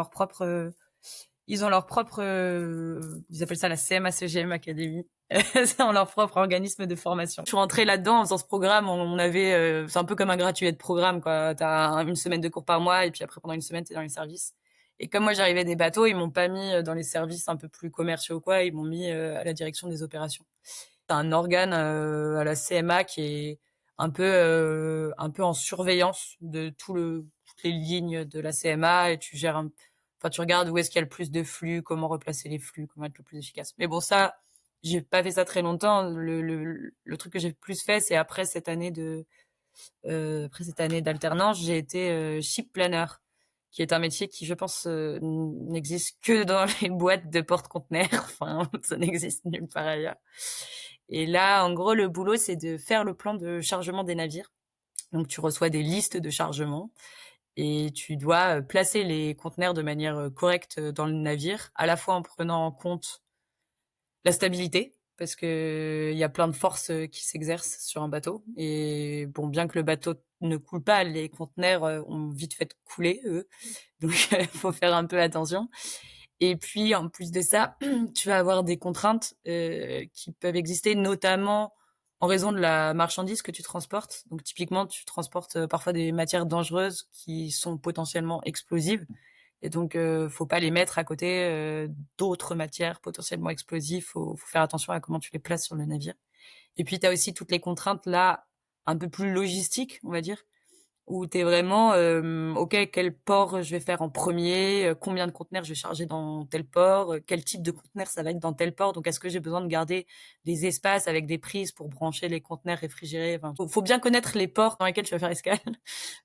appellent ça la CMA-CGM Academy. C'est leur propre organisme de formation. Je suis rentrée là-dedans en faisant ce programme. On avait, c'est un peu comme un gratuit de programme, quoi. T'as une semaine de cours par mois, et puis après, pendant une semaine, t'es dans les services. Et comme moi, j'arrivais des bateaux, ils m'ont pas mis dans les services un peu plus commerciaux, quoi. Ils m'ont mis à la direction des opérations. C'est un organe à la CMA qui est un peu en surveillance de toutes les lignes de la CMA, et enfin, tu regardes où est-ce qu'il y a le plus de flux, comment replacer les flux, comment être le plus efficace. Mais bon, ça, j'ai pas fait ça très longtemps. Le truc que j'ai le plus fait, c'est après cette année d'alternance, j'ai été ship planner, qui est un métier qui, je pense, n'existe que dans les boîtes de porte-conteneurs. Enfin, ça n'existe nulle part ailleurs. Et là, en gros, le boulot, c'est de faire le plan de chargement des navires. Donc, tu reçois des listes de chargement et tu dois placer les conteneurs de manière correcte dans le navire, à la fois en prenant en compte la stabilité, parce que il y a plein de forces qui s'exercent sur un bateau. Et bon, bien que le bateau ne coule pas, les conteneurs ont vite fait couler, eux. Donc, il faut faire un peu attention. Et puis, en plus de ça, tu vas avoir des contraintes qui peuvent exister, notamment en raison de la marchandise que tu transportes. Donc, typiquement, tu transportes parfois des matières dangereuses qui sont potentiellement explosives. Et donc, faut pas les mettre à côté d'autres matières potentiellement explosives. Faut faire attention à comment tu les places sur le navire. Et puis, tu as aussi toutes les contraintes là, un peu plus logistiques, on va dire, où tu es vraiment, OK, quel port je vais faire en premier, combien de conteneurs je vais charger dans tel port, quel type de conteneur ça va être dans tel port. Donc, est-ce que j'ai besoin de garder des espaces avec des prises pour brancher les conteneurs réfrigérés? Enfin, faut bien connaître les ports dans lesquels tu vas faire escale,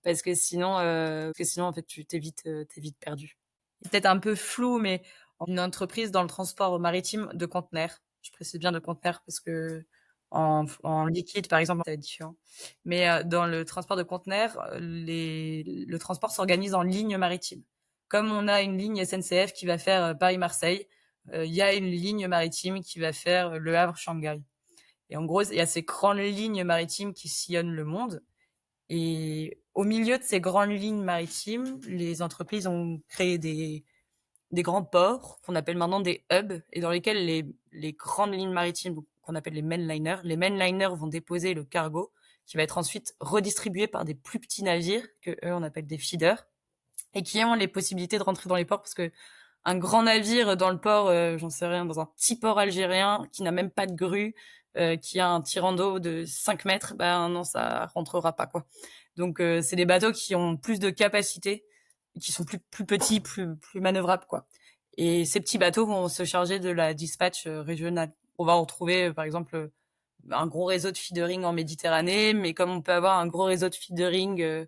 parce que sinon, en fait, t'es vite perdu. C'est peut-être un peu flou, mais une entreprise dans le transport maritime de conteneurs. Je précise bien de conteneurs parce que en liquide, par exemple, ça va être différent. Mais dans le transport de conteneurs, le transport s'organise en ligne maritime. Comme on a une ligne SNCF qui va faire Paris-Marseille, il y a une ligne maritime qui va faire Le Havre-Shanghai. Et en gros, il y a ces grandes lignes maritimes qui sillonnent le monde. Et au milieu de ces grandes lignes maritimes, les entreprises ont créé des grands ports qu'on appelle maintenant des hubs, et dans lesquels les grandes lignes maritimes qu'on appelle les mainliners vont déposer le cargo qui va être ensuite redistribué par des plus petits navires que eux on appelle des feeders, et qui ont les possibilités de rentrer dans les ports, parce que un grand navire dans le port, j'en sais rien, dans un petit port algérien qui n'a même pas de grue, qui a un tirant d'eau de 5 mètres, ben non, ça rentrera pas, quoi. Donc c'est des bateaux qui ont plus de capacité, qui sont plus petits, plus manœuvrables, quoi. Et ces petits bateaux vont se charger de la dispatch régionale. On va retrouver, par exemple, un gros réseau de feedering en Méditerranée, mais comme on peut avoir un gros réseau de feedering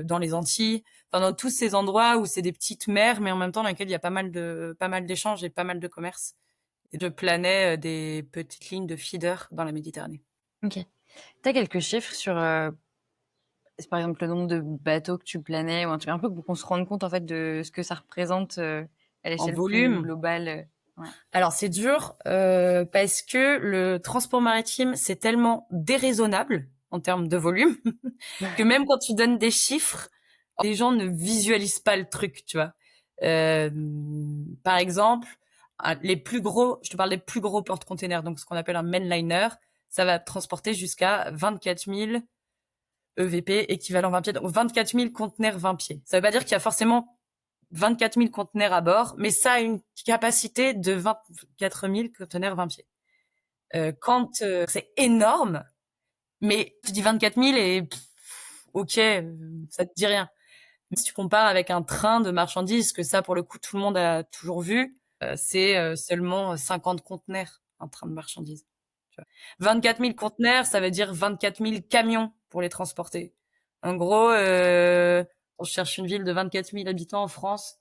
dans les Antilles, enfin dans tous ces endroits où c'est des petites mers, mais en même temps dans lesquelles il y a pas mal d'échanges et pas mal de commerce. Et je planais des petites lignes de feeder dans la Méditerranée.
Ok. T'as quelques chiffres sur, par exemple, le nombre de bateaux que tu planais, ou un truc un peu pour qu'on se rende compte en fait de ce que ça représente à
En
l'échelle plus
volume,
globale. Ouais.
alors c'est dur parce que le transport maritime, c'est tellement déraisonnable en termes de volume que même quand tu donnes des chiffres, les gens ne visualisent pas le truc, tu vois. Par exemple, les plus gros, je te parle des plus gros porte-containers, donc ce qu'on appelle un mainliner, ça va transporter jusqu'à 24 000 EVP, équivalent 20 pieds, donc 24 000 conteneurs 20 pieds. Ça veut pas dire qu'il y a forcément 24 000 conteneurs à bord, mais ça a une capacité de 24 000 conteneurs 20 pieds. C'est énorme, mais tu dis 24 000 et ok, ça te dit rien. Si tu compares avec un train de marchandises, que ça, pour le coup, tout le monde a toujours vu, c'est seulement 50 conteneurs, un train de marchandises. 24 000 conteneurs, ça veut dire 24 000 camions pour les transporter. En gros, on cherche une ville de 24 000 habitants en France.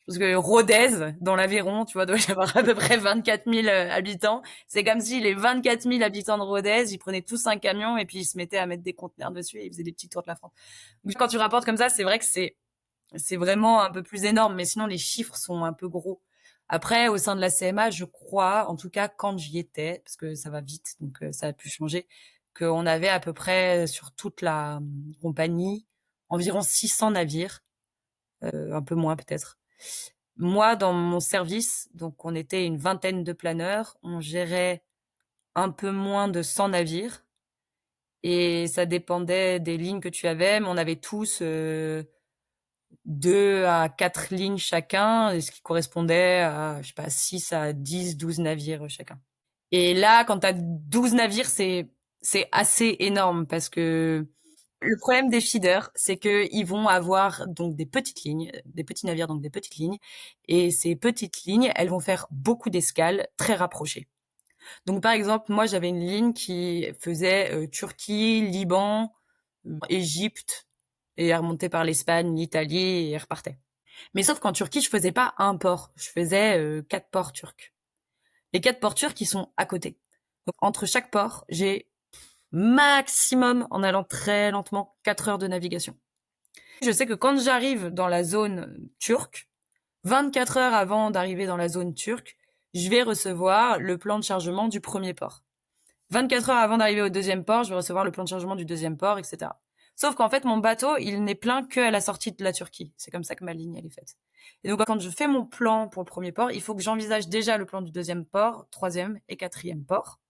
Parce que Rodez, dans l'Aveyron, tu vois, doit y avoir à peu près 24 000 habitants. C'est comme si les 24 000 habitants de Rodez, ils prenaient tous un camion et puis ils se mettaient à mettre des conteneurs dessus et ils faisaient des petits tours de la France. Donc, quand tu rapportes comme ça, c'est vrai que c'est vraiment un peu plus énorme, mais sinon les chiffres sont un peu gros. Après, au sein de la CMA, je crois, en tout cas quand j'y étais, parce que ça va vite, donc ça a pu changer, qu'on avait à peu près sur toute la compagnie environ 600 navires, un peu moins peut-être. Moi, dans mon service, donc on était une vingtaine de planeurs, on gérait un peu moins de 100 navires, et ça dépendait des lignes que tu avais, mais on avait tous 2 à 4 lignes chacun, ce qui correspondait à, je sais pas, 6 à 10, 12 navires chacun. Et là, quand tu as 12 navires, c'est assez énorme parce que le problème des feeders, c'est que ils vont avoir donc des petites lignes, des petits navires, donc des petites lignes. Et ces petites lignes, elles vont faire beaucoup d'escales très rapprochées. Donc, par exemple, moi, j'avais une ligne qui faisait Turquie, Liban, Égypte, et elle remontait par l'Espagne, l'Italie, et elle repartait. Mais sauf qu'en Turquie, je faisais pas un port, je faisais 4 ports turcs. Les 4 ports turcs, ils sont à côté. Donc, entre chaque port, j'ai maximum, en allant très lentement, 4 heures de navigation. Je sais que quand j'arrive dans la zone turque, 24 heures avant d'arriver dans la zone turque, je vais recevoir le plan de chargement du premier port. 24 heures avant d'arriver au deuxième port, je vais recevoir le plan de chargement du deuxième port, etc. Sauf qu'en fait, mon bateau, il n'est plein qu'à la sortie de la Turquie. C'est comme ça que ma ligne, elle est faite. Et donc, quand je fais mon plan pour le premier port, il faut que j'envisage déjà le plan du deuxième port, troisième et quatrième port.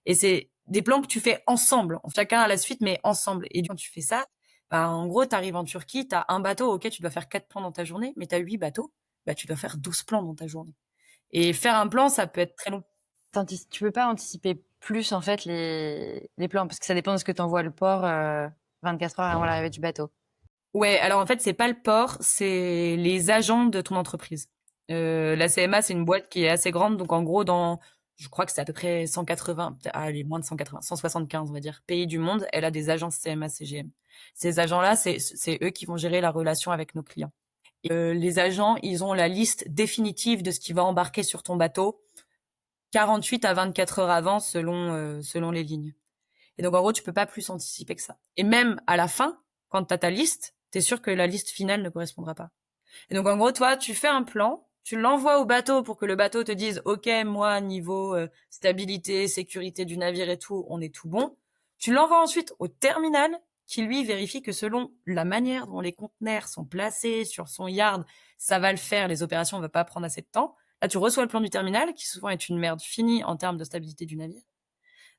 Et c'est des plans que tu fais ensemble, chacun à la suite, mais ensemble. Et quand tu fais ça, bah, en gros, tu arrives en Turquie, tu as un bateau, ok, tu dois faire 4 plans dans ta journée, mais tu as 8 bateaux, bah, tu dois faire 12 plans dans ta journée. Et faire un plan, ça peut être très long.
Tu peux pas anticiper plus en fait les plans parce que ça dépend de ce que t'envoies le port 24 heures avant l'arrivée du bateau.
Ouais, alors en fait, c'est pas le port, c'est les agents de ton entreprise. La CMA, c'est une boîte qui est assez grande, donc en gros, je crois que c'est à peu près 180, allez, moins de 180, 175, on va dire, pays du monde, elle a des agences CMA, CGM. Ces agents-là, c'est eux qui vont gérer la relation avec nos clients. Et, les agents, ils ont la liste définitive de ce qui va embarquer sur ton bateau, 48 à 24 heures avant, selon les lignes. Et donc, en gros, tu peux pas plus anticiper que ça. Et même à la fin, quand tu as ta liste, tu es sûr que la liste finale ne correspondra pas. Et donc, en gros, toi, tu fais un plan, tu l'envoies au bateau pour que le bateau te dise, OK, moi, niveau stabilité, sécurité du navire et tout, on est tout bon. Tu l'envoies ensuite au terminal qui, lui, vérifie que selon la manière dont les conteneurs sont placés sur son yard, ça va le faire, les opérations ne vont pas prendre assez de temps. Là, tu reçois le plan du terminal, qui souvent est une merde finie en termes de stabilité du navire.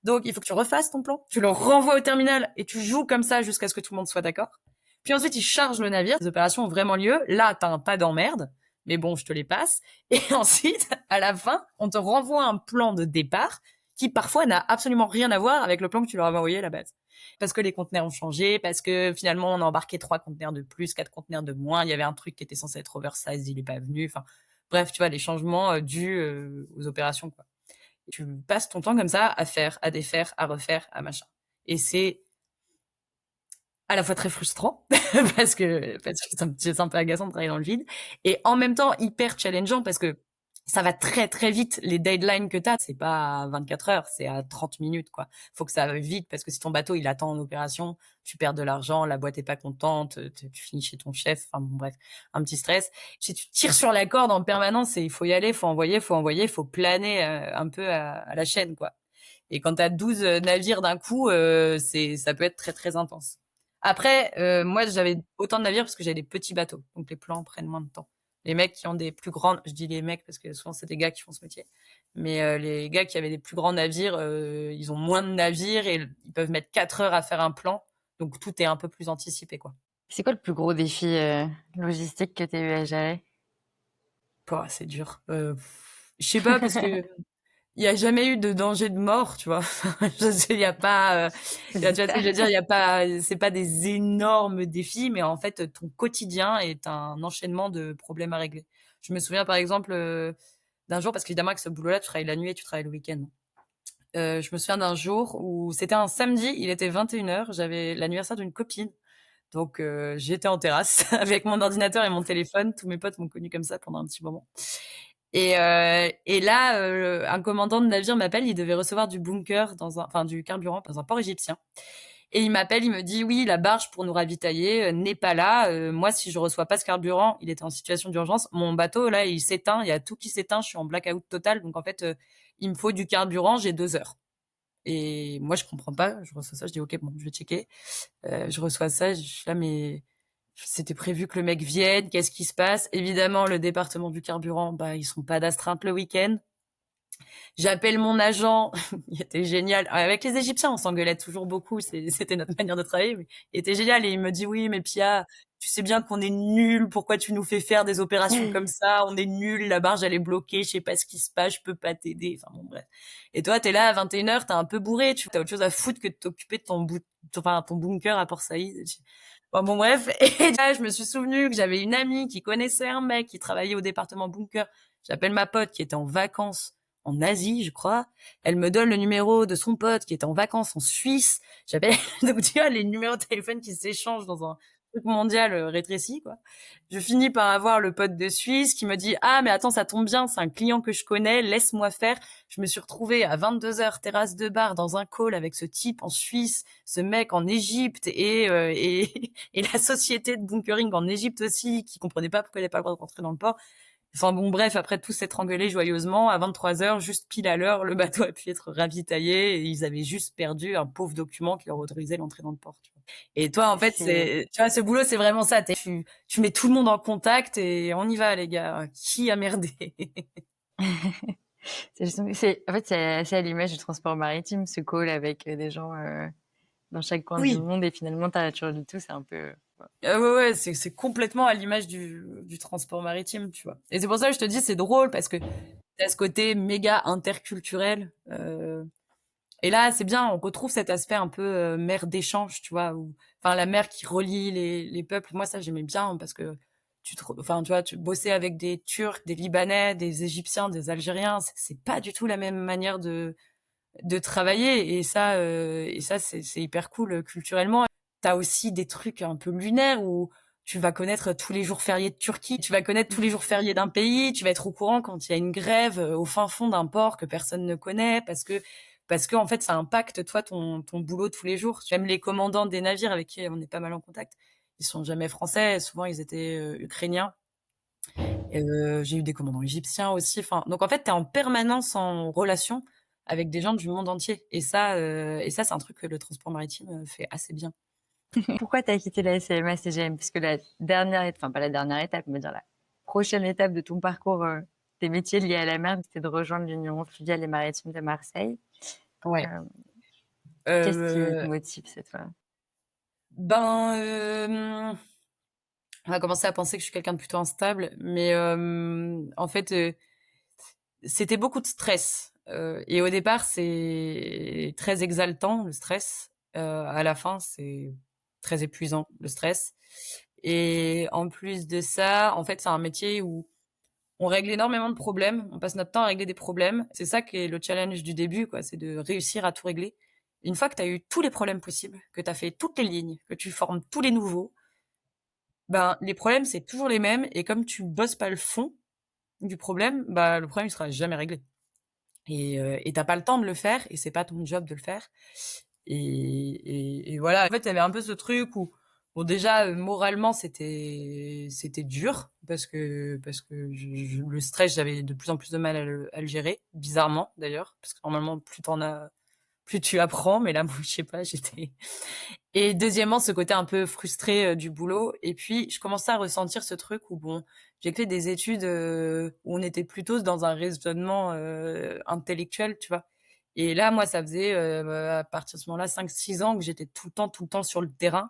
Donc, il faut que tu refasses ton plan, tu le renvoies au terminal et tu joues comme ça jusqu'à ce que tout le monde soit d'accord. Puis ensuite, ils chargent le navire, les opérations ont vraiment lieu. Là, t'as un pas d'emmerde, mais bon, je te les passe. Et ensuite, à la fin, on te renvoie un plan de départ qui parfois n'a absolument rien à voir avec le plan que tu leur avais envoyé à la base. Parce que les conteneurs ont changé, parce que finalement, on a embarqué 3 conteneurs de plus, 4 conteneurs de moins. Il y avait un truc qui était censé être oversize, il est pas venu. Enfin, bref, tu vois, les changements dus aux opérations, quoi. Tu passes ton temps comme ça à faire, à défaire, à refaire, à machin. Et c'est à la fois très frustrant parce que c'est un peu agaçant de travailler dans le vide et en même temps hyper challengeant parce que ça va très très vite. Les deadlines que t'as, c'est pas à 24 heures, c'est à 30 minutes, quoi. Faut que ça aille vite parce que si ton bateau, il attend en opération, tu perds de l'argent, la boîte est pas contente, tu finis chez ton chef, enfin bon, bref, un petit stress. Si tu tires sur la corde en permanence et il faut y aller, faut envoyer, faut planer un peu à la chaîne, quoi. Et quand t'as 12 navires d'un coup, ça peut être très très intense. Après, moi, j'avais autant de navires parce que j'avais des petits bateaux, donc les plans prennent moins de temps. les mecs qui ont des plus grands, je dis les mecs parce que souvent c'est des gars qui font ce métier, mais les gars qui avaient des plus grands navires, ils ont moins de navires et ils peuvent mettre 4 heures à faire un plan, donc tout est un peu plus anticipé, quoi.
C'est quoi le plus gros défi logistique que tu as eu à gérer?
Pouah, c'est dur. Je sais pas parce que il y a jamais eu de danger de mort, tu vois. Je sais, il y a pas, tu vois ce que je veux dire, il y a pas, c'est pas des énormes défis, mais en fait, ton quotidien est un enchaînement de problèmes à régler. Je me souviens par exemple d'un jour, parce qu'évidemment avec ce boulot-là, tu travailles la nuit et tu travailles le week-end. Je me souviens d'un jour où c'était un samedi, il était 21h, j'avais l'anniversaire d'une copine. Donc j'étais en terrasse avec mon ordinateur et mon téléphone. Tous mes potes m'ont connue comme ça pendant un petit moment. Et là, un commandant de navire m'appelle. Il devait recevoir du bunker du carburant dans un port égyptien. Et il m'appelle, il me dit oui, la barge pour nous ravitailler n'est pas là. Moi, si je reçois pas ce carburant, il était en situation d'urgence. Mon bateau là, il s'éteint. Il y a tout qui s'éteint. Je suis en blackout total. Donc en fait, il me faut du carburant. J'ai 2 heures. Et moi, je comprends pas. Je reçois ça. Je dis ok, bon, je vais checker. Je reçois ça. Je suis là, mais c'était prévu que le mec vienne, qu'est-ce qui se passe? Évidemment, le département du carburant, bah, ils sont pas d'astreinte le week-end. J'appelle mon agent, il était génial. Avec les Égyptiens, on s'engueulait toujours beaucoup, c'était notre manière de travailler, mais il était génial. Et il me dit, oui, mais Pia, tu sais bien qu'on est nuls, pourquoi tu nous fais faire des opérations comme ça? On est nuls, la barge, elle est bloquée, je sais pas ce qui se passe, je peux pas t'aider. Enfin, bon, bref. Et toi, t'es là à 21h, t'es un peu bourré, tu as autre chose à foutre que de t'occuper de ton bunker à Port Saïd. Bon, bref. Et là, je me suis souvenu que j'avais une amie qui connaissait un mec qui travaillait au département bunker. J'appelle ma pote qui était en vacances en Asie, je crois. Elle me donne le numéro de son pote qui était en vacances en Suisse. J'appelle, donc tu vois, les numéros de téléphone qui s'échangent dans un truc mondial rétréci, quoi. Je finis par avoir le pote de Suisse qui me dit, ah, mais attends, ça tombe bien, c'est un client que je connais, laisse-moi faire. Je me suis retrouvée à 22h, terrasse de bar, dans un call avec ce type en Suisse, ce mec en Égypte et la société de bunkering en Égypte aussi, qui comprenait pas pourquoi il n'avait pas le droit de rentrer dans le port. Enfin bon, bref, après tout s'être engueulé joyeusement, à 23h, juste pile à l'heure, le bateau a pu être ravitaillé et ils avaient juste perdu un pauvre document qui leur autorisait l'entrée dans le port. Tu vois. Et toi, en fait, tu vois, ce boulot, c'est vraiment ça. Tu mets tout le monde en contact et on y va, les gars. Qui a merdé?
En fait, c'est assez à l'image du transport maritime, ce call avec des gens dans chaque coin du
Oui.
monde et finalement, t'as toujours du tout, c'est un peu...
Ouais, c'est complètement à l'image du transport maritime, tu vois. Et c'est pour ça que je te dis, c'est drôle parce que t'as ce côté méga interculturel. Et là, c'est bien, on retrouve cet aspect un peu mer d'échange, tu vois, enfin la mer qui relie les peuples. Moi, ça, j'aimais bien parce que enfin, tu vois, tu bossais avec des Turcs, des Libanais, des Égyptiens, des Algériens. C'est pas du tout la même manière de travailler. Et ça, c'est hyper cool culturellement. T'as aussi des trucs un peu lunaires où tu vas connaître tous les jours fériés de Turquie, tu vas connaître tous les jours fériés d'un pays, tu vas être au courant quand il y a une grève au fin fond d'un port que personne ne connaît parce que en fait ça impacte toi ton boulot tous les jours. Même les commandants des navires avec qui on est pas mal en contact, ils sont jamais français, souvent ils étaient ukrainiens. J'ai eu des commandants égyptiens aussi. Enfin, donc en fait, tu es en permanence en relation avec des gens du monde entier. Et ça, c'est un truc que le transport maritime fait assez bien.
Pourquoi t'as quitté la SMA CGM? Puisque la dernière, enfin pas la dernière étape, mais dire la prochaine étape de ton parcours des métiers liés à la mer, c'était de rejoindre l'Union fluviale et maritime de Marseille.
Ouais.
Euh, Qu'est-ce qui te
Euh,
motive cette fois?
ben, on va commencer à penser que je suis quelqu'un de plutôt instable, mais en fait, c'était beaucoup de stress. Et au départ, c'est très exaltant, le stress. À la fin, c'est très épuisant, le stress. Et en plus de ça, en fait, c'est un métier où on règle énormément de problèmes. On passe notre temps à régler des problèmes. C'est ça qui est le challenge du début, quoi. C'est de réussir à tout régler. Une fois que tu as eu tous les problèmes possibles, que tu as fait toutes les lignes, que tu formes tous les nouveaux, ben, les problèmes, c'est toujours les mêmes. Et comme tu bosses pas le fond du problème, bah, le problème, il sera jamais réglé. Et t'as pas le temps de le faire, et c'est pas ton job de le faire. Et voilà. En fait, il y avait un peu ce truc où, bon, déjà, moralement, c'était dur parce que le stress, j'avais de plus en plus de mal à le gérer, bizarrement d'ailleurs, parce que normalement, plus t'en as, plus tu apprends. Mais là, moi, je sais pas, j'étais et deuxièmement, ce côté un peu frustré, du boulot et puis je commençais à ressentir ce truc où bon, j'ai fait des études, où on était plutôt dans un raisonnement, intellectuel, tu vois? Et là, moi, ça faisait, à partir de ce moment-là, 5, 6 ans que j'étais tout le temps sur le terrain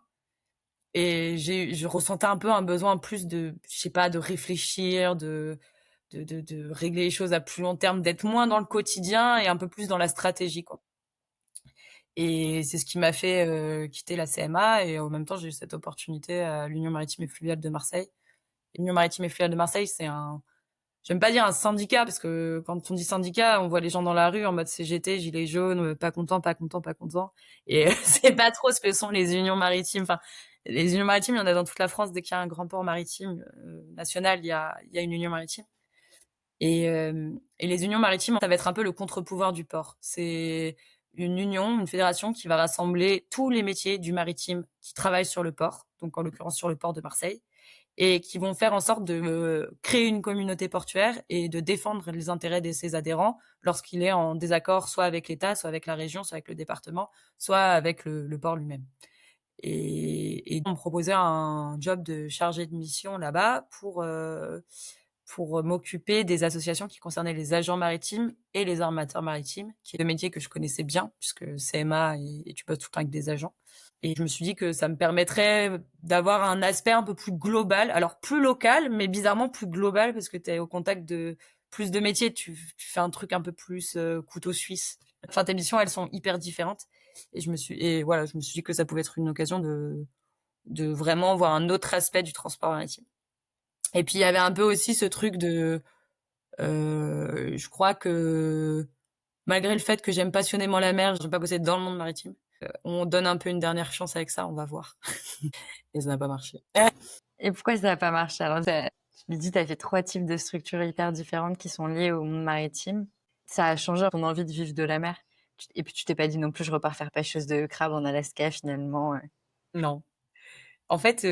et je ressentais un peu un besoin plus de, je sais pas, de réfléchir, de régler les choses à plus long terme, d'être moins dans le quotidien et un peu plus dans la stratégie, quoi. Et c'est ce qui m'a fait, quitter la CMA et en même temps, j'ai eu cette opportunité à l'Union maritime et fluviale de Marseille. L'Union maritime et fluviale de Marseille, c'est un, j'aime pas dire un syndicat parce que quand on dit syndicat, on voit les gens dans la rue en mode CGT, gilets jaunes, pas content, pas content, pas content. Et c'est pas trop ce que sont les unions maritimes. Enfin, les unions maritimes, il y en a dans toute la France. Dès qu'il y a un grand port maritime national, il y a une union maritime. Et les unions maritimes, ça va être un peu le contre-pouvoir du port. C'est une union, une fédération qui va rassembler tous les métiers du maritime qui travaillent sur le port, donc en l'occurrence sur le port de Marseille, et qui vont faire en sorte de créer une communauté portuaire et de défendre les intérêts de ses adhérents lorsqu'il est en désaccord soit avec l'État, soit avec la région, soit avec le département, soit avec le port lui-même. Et on me proposait un job de chargé de mission là-bas pour m'occuper des associations qui concernaient les agents maritimes et les armateurs maritimes, qui est deux métiers que je connaissais bien puisque CMA et tu bosses tout le temps avec des agents. Et je me suis dit que ça me permettrait d'avoir un aspect un peu plus global, alors plus local, mais bizarrement plus global parce que tu es au contact de plus de métiers, tu fais un truc un peu plus couteau suisse. Enfin, tes missions, elles sont hyper différentes. Et voilà, je me suis dit que ça pouvait être une occasion de vraiment voir un autre aspect du transport maritime. Et puis il y avait un peu aussi ce truc de, je crois que malgré le fait que j'aime passionnément la mer, j'aime pas bosser dans le monde maritime. On donne un peu une dernière chance avec ça, on va voir. Et ça n'a pas marché.
Et pourquoi ça n'a pas marché? Alors, tu me dis, tu as fait 3 types de structures hyper différentes qui sont liées au monde maritime. Ça a changé ton envie de vivre de la mer. Et puis, tu t'es pas dit non plus, je repars faire pêcheuse de crabe en Alaska, finalement.
Non. En fait,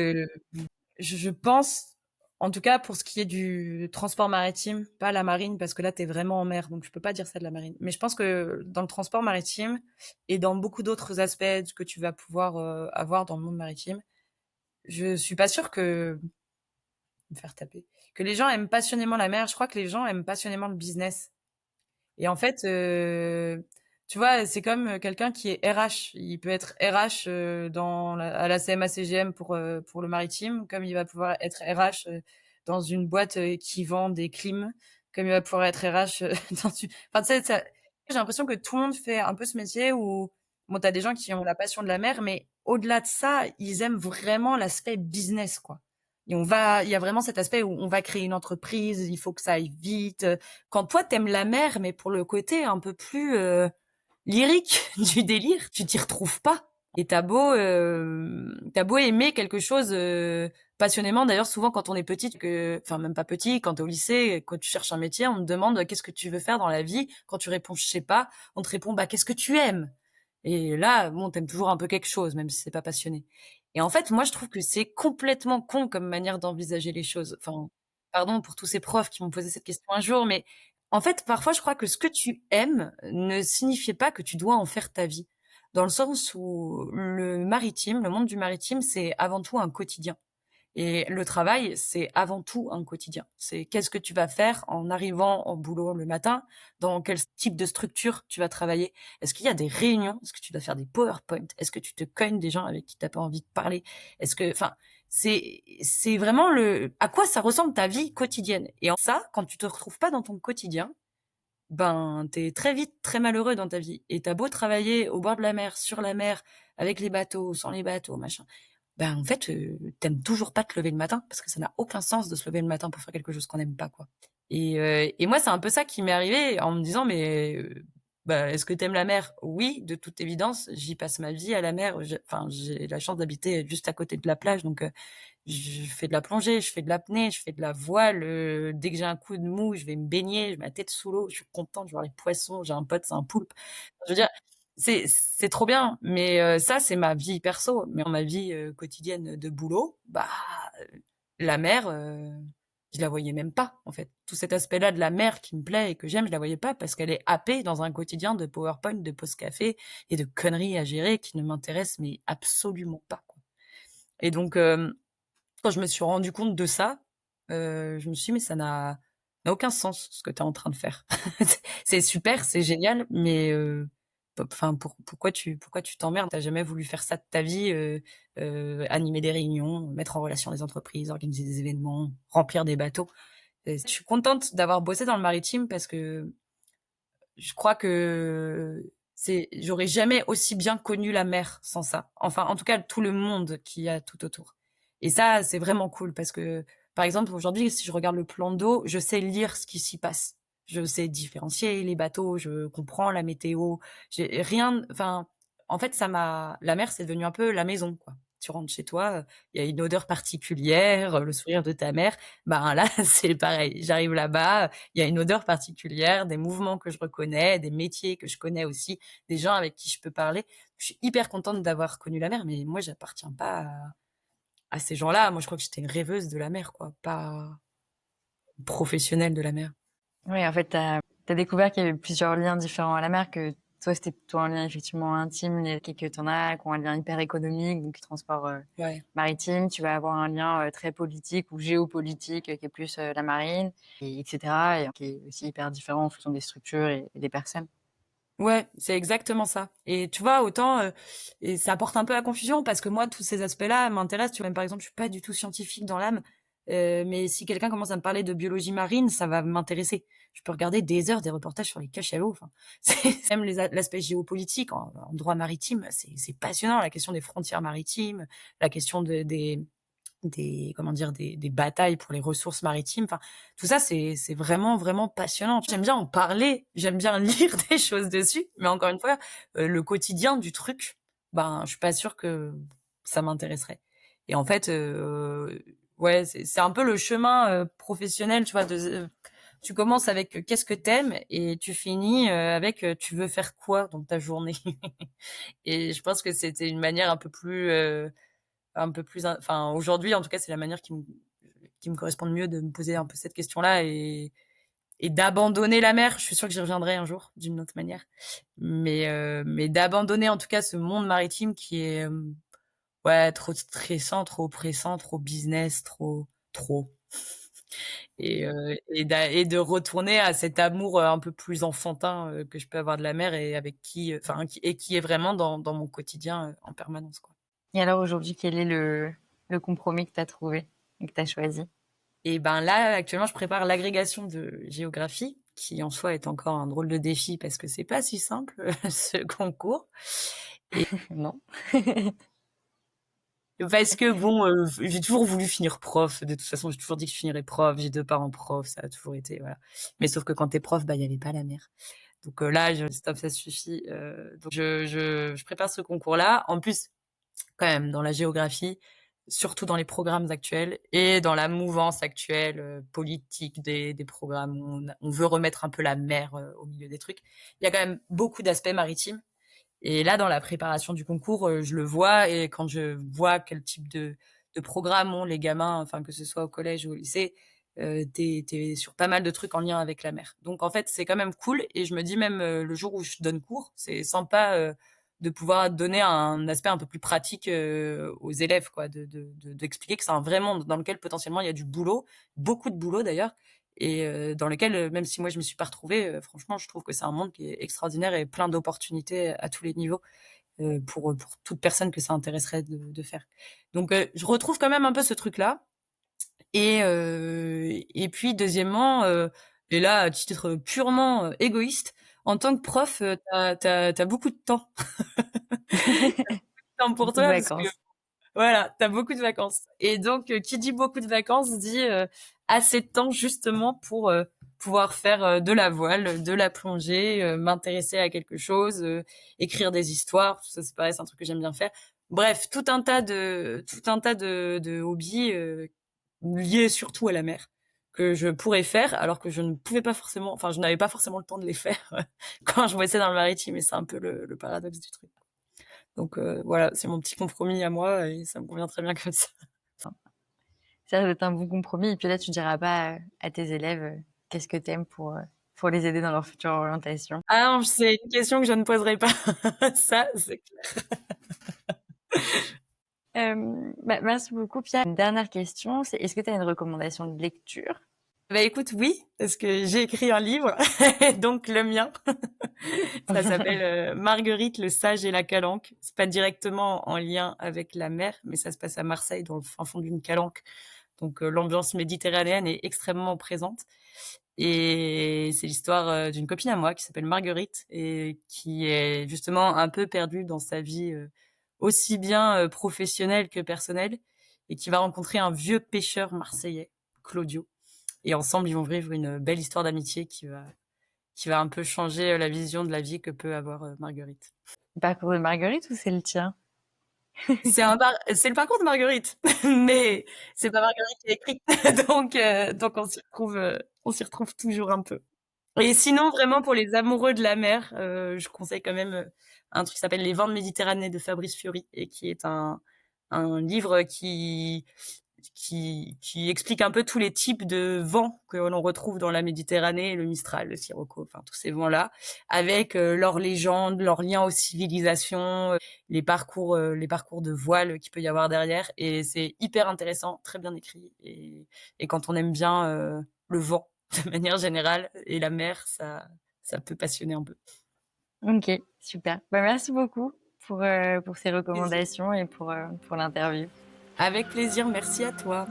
je pense, en tout cas pour ce qui est du transport maritime, pas la marine, parce que là, t'es vraiment en mer, donc je peux pas dire ça de la marine. Mais je pense que dans le transport maritime et dans beaucoup d'autres aspects que tu vas pouvoir avoir dans le monde maritime, je suis pas sûre que me faire taper, que les gens aiment passionnément la mer. Je crois que les gens aiment passionnément le business. Et en fait, tu vois, c'est comme quelqu'un qui est RH. Il peut être RH à la CMA-CGM pour le maritime, comme il va pouvoir être RH dans une boîte qui vend des clims, comme il va pouvoir être RH dans une... Enfin, tu sais, j'ai l'impression que tout le monde fait un peu ce métier où, bon, t'as des gens qui ont la passion de la mer, mais au-delà de ça, ils aiment vraiment l'aspect business, quoi. Et il y a vraiment cet aspect où on va créer une entreprise, il faut que ça aille vite, quand toi t'aimes la mer, mais pour le côté un peu plus lyrique du délire, tu t'y retrouves pas. Et t'as beau aimer quelque chose passionnément. D'ailleurs, souvent quand on est petite, enfin même pas petit, quand t'es au lycée, quand tu cherches un métier, on te demande qu'est-ce que tu veux faire dans la vie. Quand tu réponds je sais pas, on te répond bah qu'est-ce que tu aimes. Et là, bon, t'aimes toujours un peu quelque chose, même si c'est pas passionné. Et en fait, moi, je trouve que c'est complètement con comme manière d'envisager les choses. Enfin, pardon pour tous ces profs qui m'ont posé cette question un jour, mais en fait, parfois, je crois que ce que tu aimes ne signifie pas que tu dois en faire ta vie. Dans le sens où le monde du maritime, c'est avant tout un quotidien. Et le travail, c'est avant tout un quotidien. C'est qu'est-ce que tu vas faire en arrivant au boulot le matin, dans quel type de structure tu vas travailler. Est-ce qu'il y a des réunions? Est-ce que tu dois faire des PowerPoint? Est-ce que tu te cognes des gens avec qui t'as pas envie de parler? Enfin, c'est vraiment à quoi ça ressemble ta vie quotidienne. Et en ça, quand tu te retrouves pas dans ton quotidien, ben, t'es très vite très malheureux dans ta vie. Et t'as beau travailler au bord de la mer, sur la mer, avec les bateaux, sans les bateaux, machin. Ben, en fait, t'aimes toujours pas te lever le matin, parce que ça n'a aucun sens de se lever le matin pour faire quelque chose qu'on n'aime pas, quoi. Et moi, c'est un peu ça qui m'est arrivé en me disant, mais, bah, est-ce que t'aimes la mer? Oui, de toute évidence, j'y passe ma vie à la mer. Enfin, j'ai la chance d'habiter juste à côté de la plage, donc, je fais de la plongée, je fais de l'apnée, je fais de la voile. Dès que j'ai un coup de mou, je vais me baigner, je mets la tête sous l'eau, je suis contente de voir les poissons. J'ai un pote, c'est un poulpe. Je veux dire, c'est trop bien, mais ça c'est ma vie perso. Mais dans ma vie quotidienne de boulot, bah la mer, je la voyais même pas, en fait. Tout cet aspect-là de la mer qui me plaît et que j'aime, je la voyais pas parce qu'elle est happée dans un quotidien de PowerPoint, de pause café et de conneries à gérer qui ne m'intéressent mais absolument pas, quoi. Et donc, quand je me suis rendu compte de ça, je me suis dit: «Mais ça n'a aucun sens ce que tu es en train de faire. C'est super, c'est génial, mais enfin, pourquoi tu t'emmerdes? Tu as jamais voulu faire ça de ta vie, animer des réunions, mettre en relation des entreprises, organiser des événements, remplir des bateaux». Et je suis contente d'avoir bossé dans le maritime parce que je crois que j'aurais jamais aussi bien connu la mer sans ça. Enfin, en tout cas, tout le monde qu'il y a tout autour. Et ça, c'est vraiment cool parce que, par exemple, aujourd'hui, si je regarde le plan d'eau, je sais lire ce qui s'y passe. Je sais différencier les bateaux, je comprends la météo. J'ai rien, enfin, en fait, la mer, c'est devenu un peu la maison, quoi. Tu rentres chez toi, il y a une odeur particulière, le sourire de ta mère. Ben là, c'est pareil. J'arrive là-bas, il y a une odeur particulière, des mouvements que je reconnais, des métiers que je connais aussi, des gens avec qui je peux parler. Je suis hyper contente d'avoir connu la mer, mais moi, j'appartiens pas à ces gens-là. Moi, je crois que j'étais une rêveuse de la mer, quoi, pas une professionnelle de la mer.
Oui, en fait, tu as découvert qu'il y avait plusieurs liens différents à la mer, que toi, c'était plutôt un lien effectivement intime, et que tu en as qui ont un lien hyper économique, donc transport
Ouais.
maritime. Tu vas avoir un lien très politique ou géopolitique qui est plus la marine, etc. Et qui est aussi hyper différent en fonction des structures et des personnes.
Ouais, c'est exactement ça. Et tu vois, autant et ça apporte un peu la confusion parce que moi, tous ces aspects-là m'intéressent. Tu vois, même par exemple, je suis pas du tout scientifique dans l'âme, mais si quelqu'un commence à me parler de biologie marine, ça va m'intéresser. Je peux regarder des heures des reportages sur les cachalots. Enfin, c'est même l'aspect géopolitique en droit maritime, c'est passionnant. La question des frontières maritimes, la question des batailles pour les ressources maritimes. Enfin, tout ça, c'est vraiment, vraiment passionnant. J'aime bien en parler, j'aime bien lire des choses dessus, mais encore une fois, le quotidien du truc, ben, je suis pas sûre que ça m'intéresserait. Et en fait, ouais, c'est un peu le chemin professionnel, tu vois, tu commences avec qu'est-ce que t'aimes et tu finis avec tu veux faire quoi dans ta journée. Et je pense que c'était une manière un peu plus, enfin aujourd'hui en tout cas c'est la manière qui me correspond le mieux de me poser un peu cette question-là et d'abandonner la mer. Je suis sûre que j'y reviendrai un jour d'une autre manière, mais d'abandonner en tout cas ce monde maritime qui est ouais trop stressant, trop oppressant, trop business, trop et de retourner à cet amour un peu plus enfantin que je peux avoir de la mer et avec qui enfin qui est vraiment dans mon quotidien en permanence, quoi.
Et alors aujourd'hui, quel est le compromis que tu as trouvé et que tu as choisi?
Et ben là, actuellement, je prépare l'agrégation de géographie, qui en soi est encore un drôle de défi parce que c'est pas si simple, ce concours. Et
Non.
parce que bon, j'ai toujours voulu finir prof. De toute façon, j'ai toujours dit que je finirais prof. J'ai 2 parents profs, ça a toujours été, voilà. Mais sauf que quand t'es prof, bah, il y avait pas la mer. Donc là, je stop, ça suffit. Donc je prépare ce concours-là. En plus, quand même, dans la géographie, surtout dans les programmes actuels et dans la mouvance actuelle politique des programmes où on veut remettre un peu la mer au milieu des trucs. Il y a quand même beaucoup d'aspects maritimes. Et là, dans la préparation du concours, je le vois et quand je vois quel type de programme ont les gamins, enfin que ce soit au collège ou au lycée, t'es sur pas mal de trucs en lien avec la mer. Donc en fait, c'est quand même cool et je me dis même le jour où je donne cours, c'est sympa de pouvoir donner un aspect un peu plus pratique aux élèves, quoi, d'expliquer que c'est un vrai monde dans lequel potentiellement il y a du boulot, beaucoup de boulot d'ailleurs, et dans lequel, même si moi je me suis pas retrouvée, franchement, je trouve que c'est un monde qui est extraordinaire et plein d'opportunités à tous les niveaux pour toute personne que ça intéresserait de faire. Donc, je retrouve quand même un peu ce truc-là. Et puis, deuxièmement, et là, à titre purement égoïste, en tant que prof, t'as beaucoup de temps. Temps pour
Beaucoup de
toi parce que
vacances.
voilà, t'as beaucoup de vacances. Et donc, qui dit beaucoup de vacances dit assez de temps justement pour pouvoir faire de la voile, de la plongée, m'intéresser à quelque chose, écrire des histoires. Ça, c'est pareil, c'est un truc que j'aime bien faire. Bref, tout un tas de hobbies liés surtout à la mer que je pourrais faire alors que je ne pouvais pas forcément, enfin, je n'avais pas forcément le temps de les faire quand je bossais dans le maritime. Et c'est un peu le paradoxe du truc. Donc voilà, c'est mon petit compromis à moi et ça me convient très bien comme ça.
Ça doit être un bon compromis. Et puis là, tu diras pas à tes élèves qu'est-ce que t'aimes pour les aider dans leur future orientation.
Ah non, c'est une question que je ne poserai pas. Ça, c'est clair.
Merci beaucoup, Pierre. Une dernière question, c'est est-ce que tu as une recommandation de lecture?
Bah écoute, oui, parce que j'ai écrit un livre, donc le mien. Ça s'appelle Marguerite, le sage et la calanque. C'est pas directement en lien avec la mer, mais ça se passe à Marseille, dans le fin fond d'une calanque. Donc l'ambiance méditerranéenne est extrêmement présente. Et c'est l'histoire d'une copine à moi qui s'appelle Marguerite et qui est justement un peu perdue dans sa vie aussi bien professionnelle que personnelle et qui va rencontrer un vieux pêcheur marseillais, Claudio. Et ensemble, ils vont vivre une belle histoire d'amitié qui va un peu changer la vision de la vie que peut avoir Marguerite.
Le parcours de Marguerite ou c'est le tien?
C'est le parcours de Marguerite, mais c'est pas Marguerite qui a écrit. Donc on s'y retrouve toujours un peu. Et sinon, vraiment, pour les amoureux de la mer, je conseille quand même un truc qui s'appelle Les Vents de Méditerranée de Fabrice Fiori et qui est un livre qui explique un peu tous les types de vents que l'on retrouve dans la Méditerranée, le Mistral, le Sirocco, enfin tous ces vents-là, avec leurs légendes, leurs liens aux civilisations, les parcours de voile qu'il peut y avoir derrière. Et c'est hyper intéressant, très bien écrit. Et quand on aime bien le vent de manière générale et la mer, ça peut passionner un peu.
Ok, super. Merci beaucoup pour ces recommandations et pour l'interview.
Avec plaisir, merci à toi.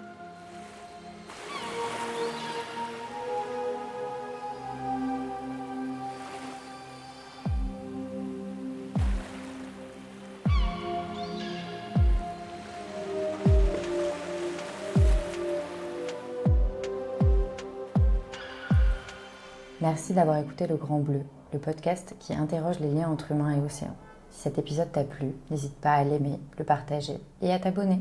Merci d'avoir écouté Le Grand Bleu, le podcast qui interroge les liens entre humains et océans. Si cet épisode t'a plu, n'hésite pas à l'aimer, le partager et à t'abonner.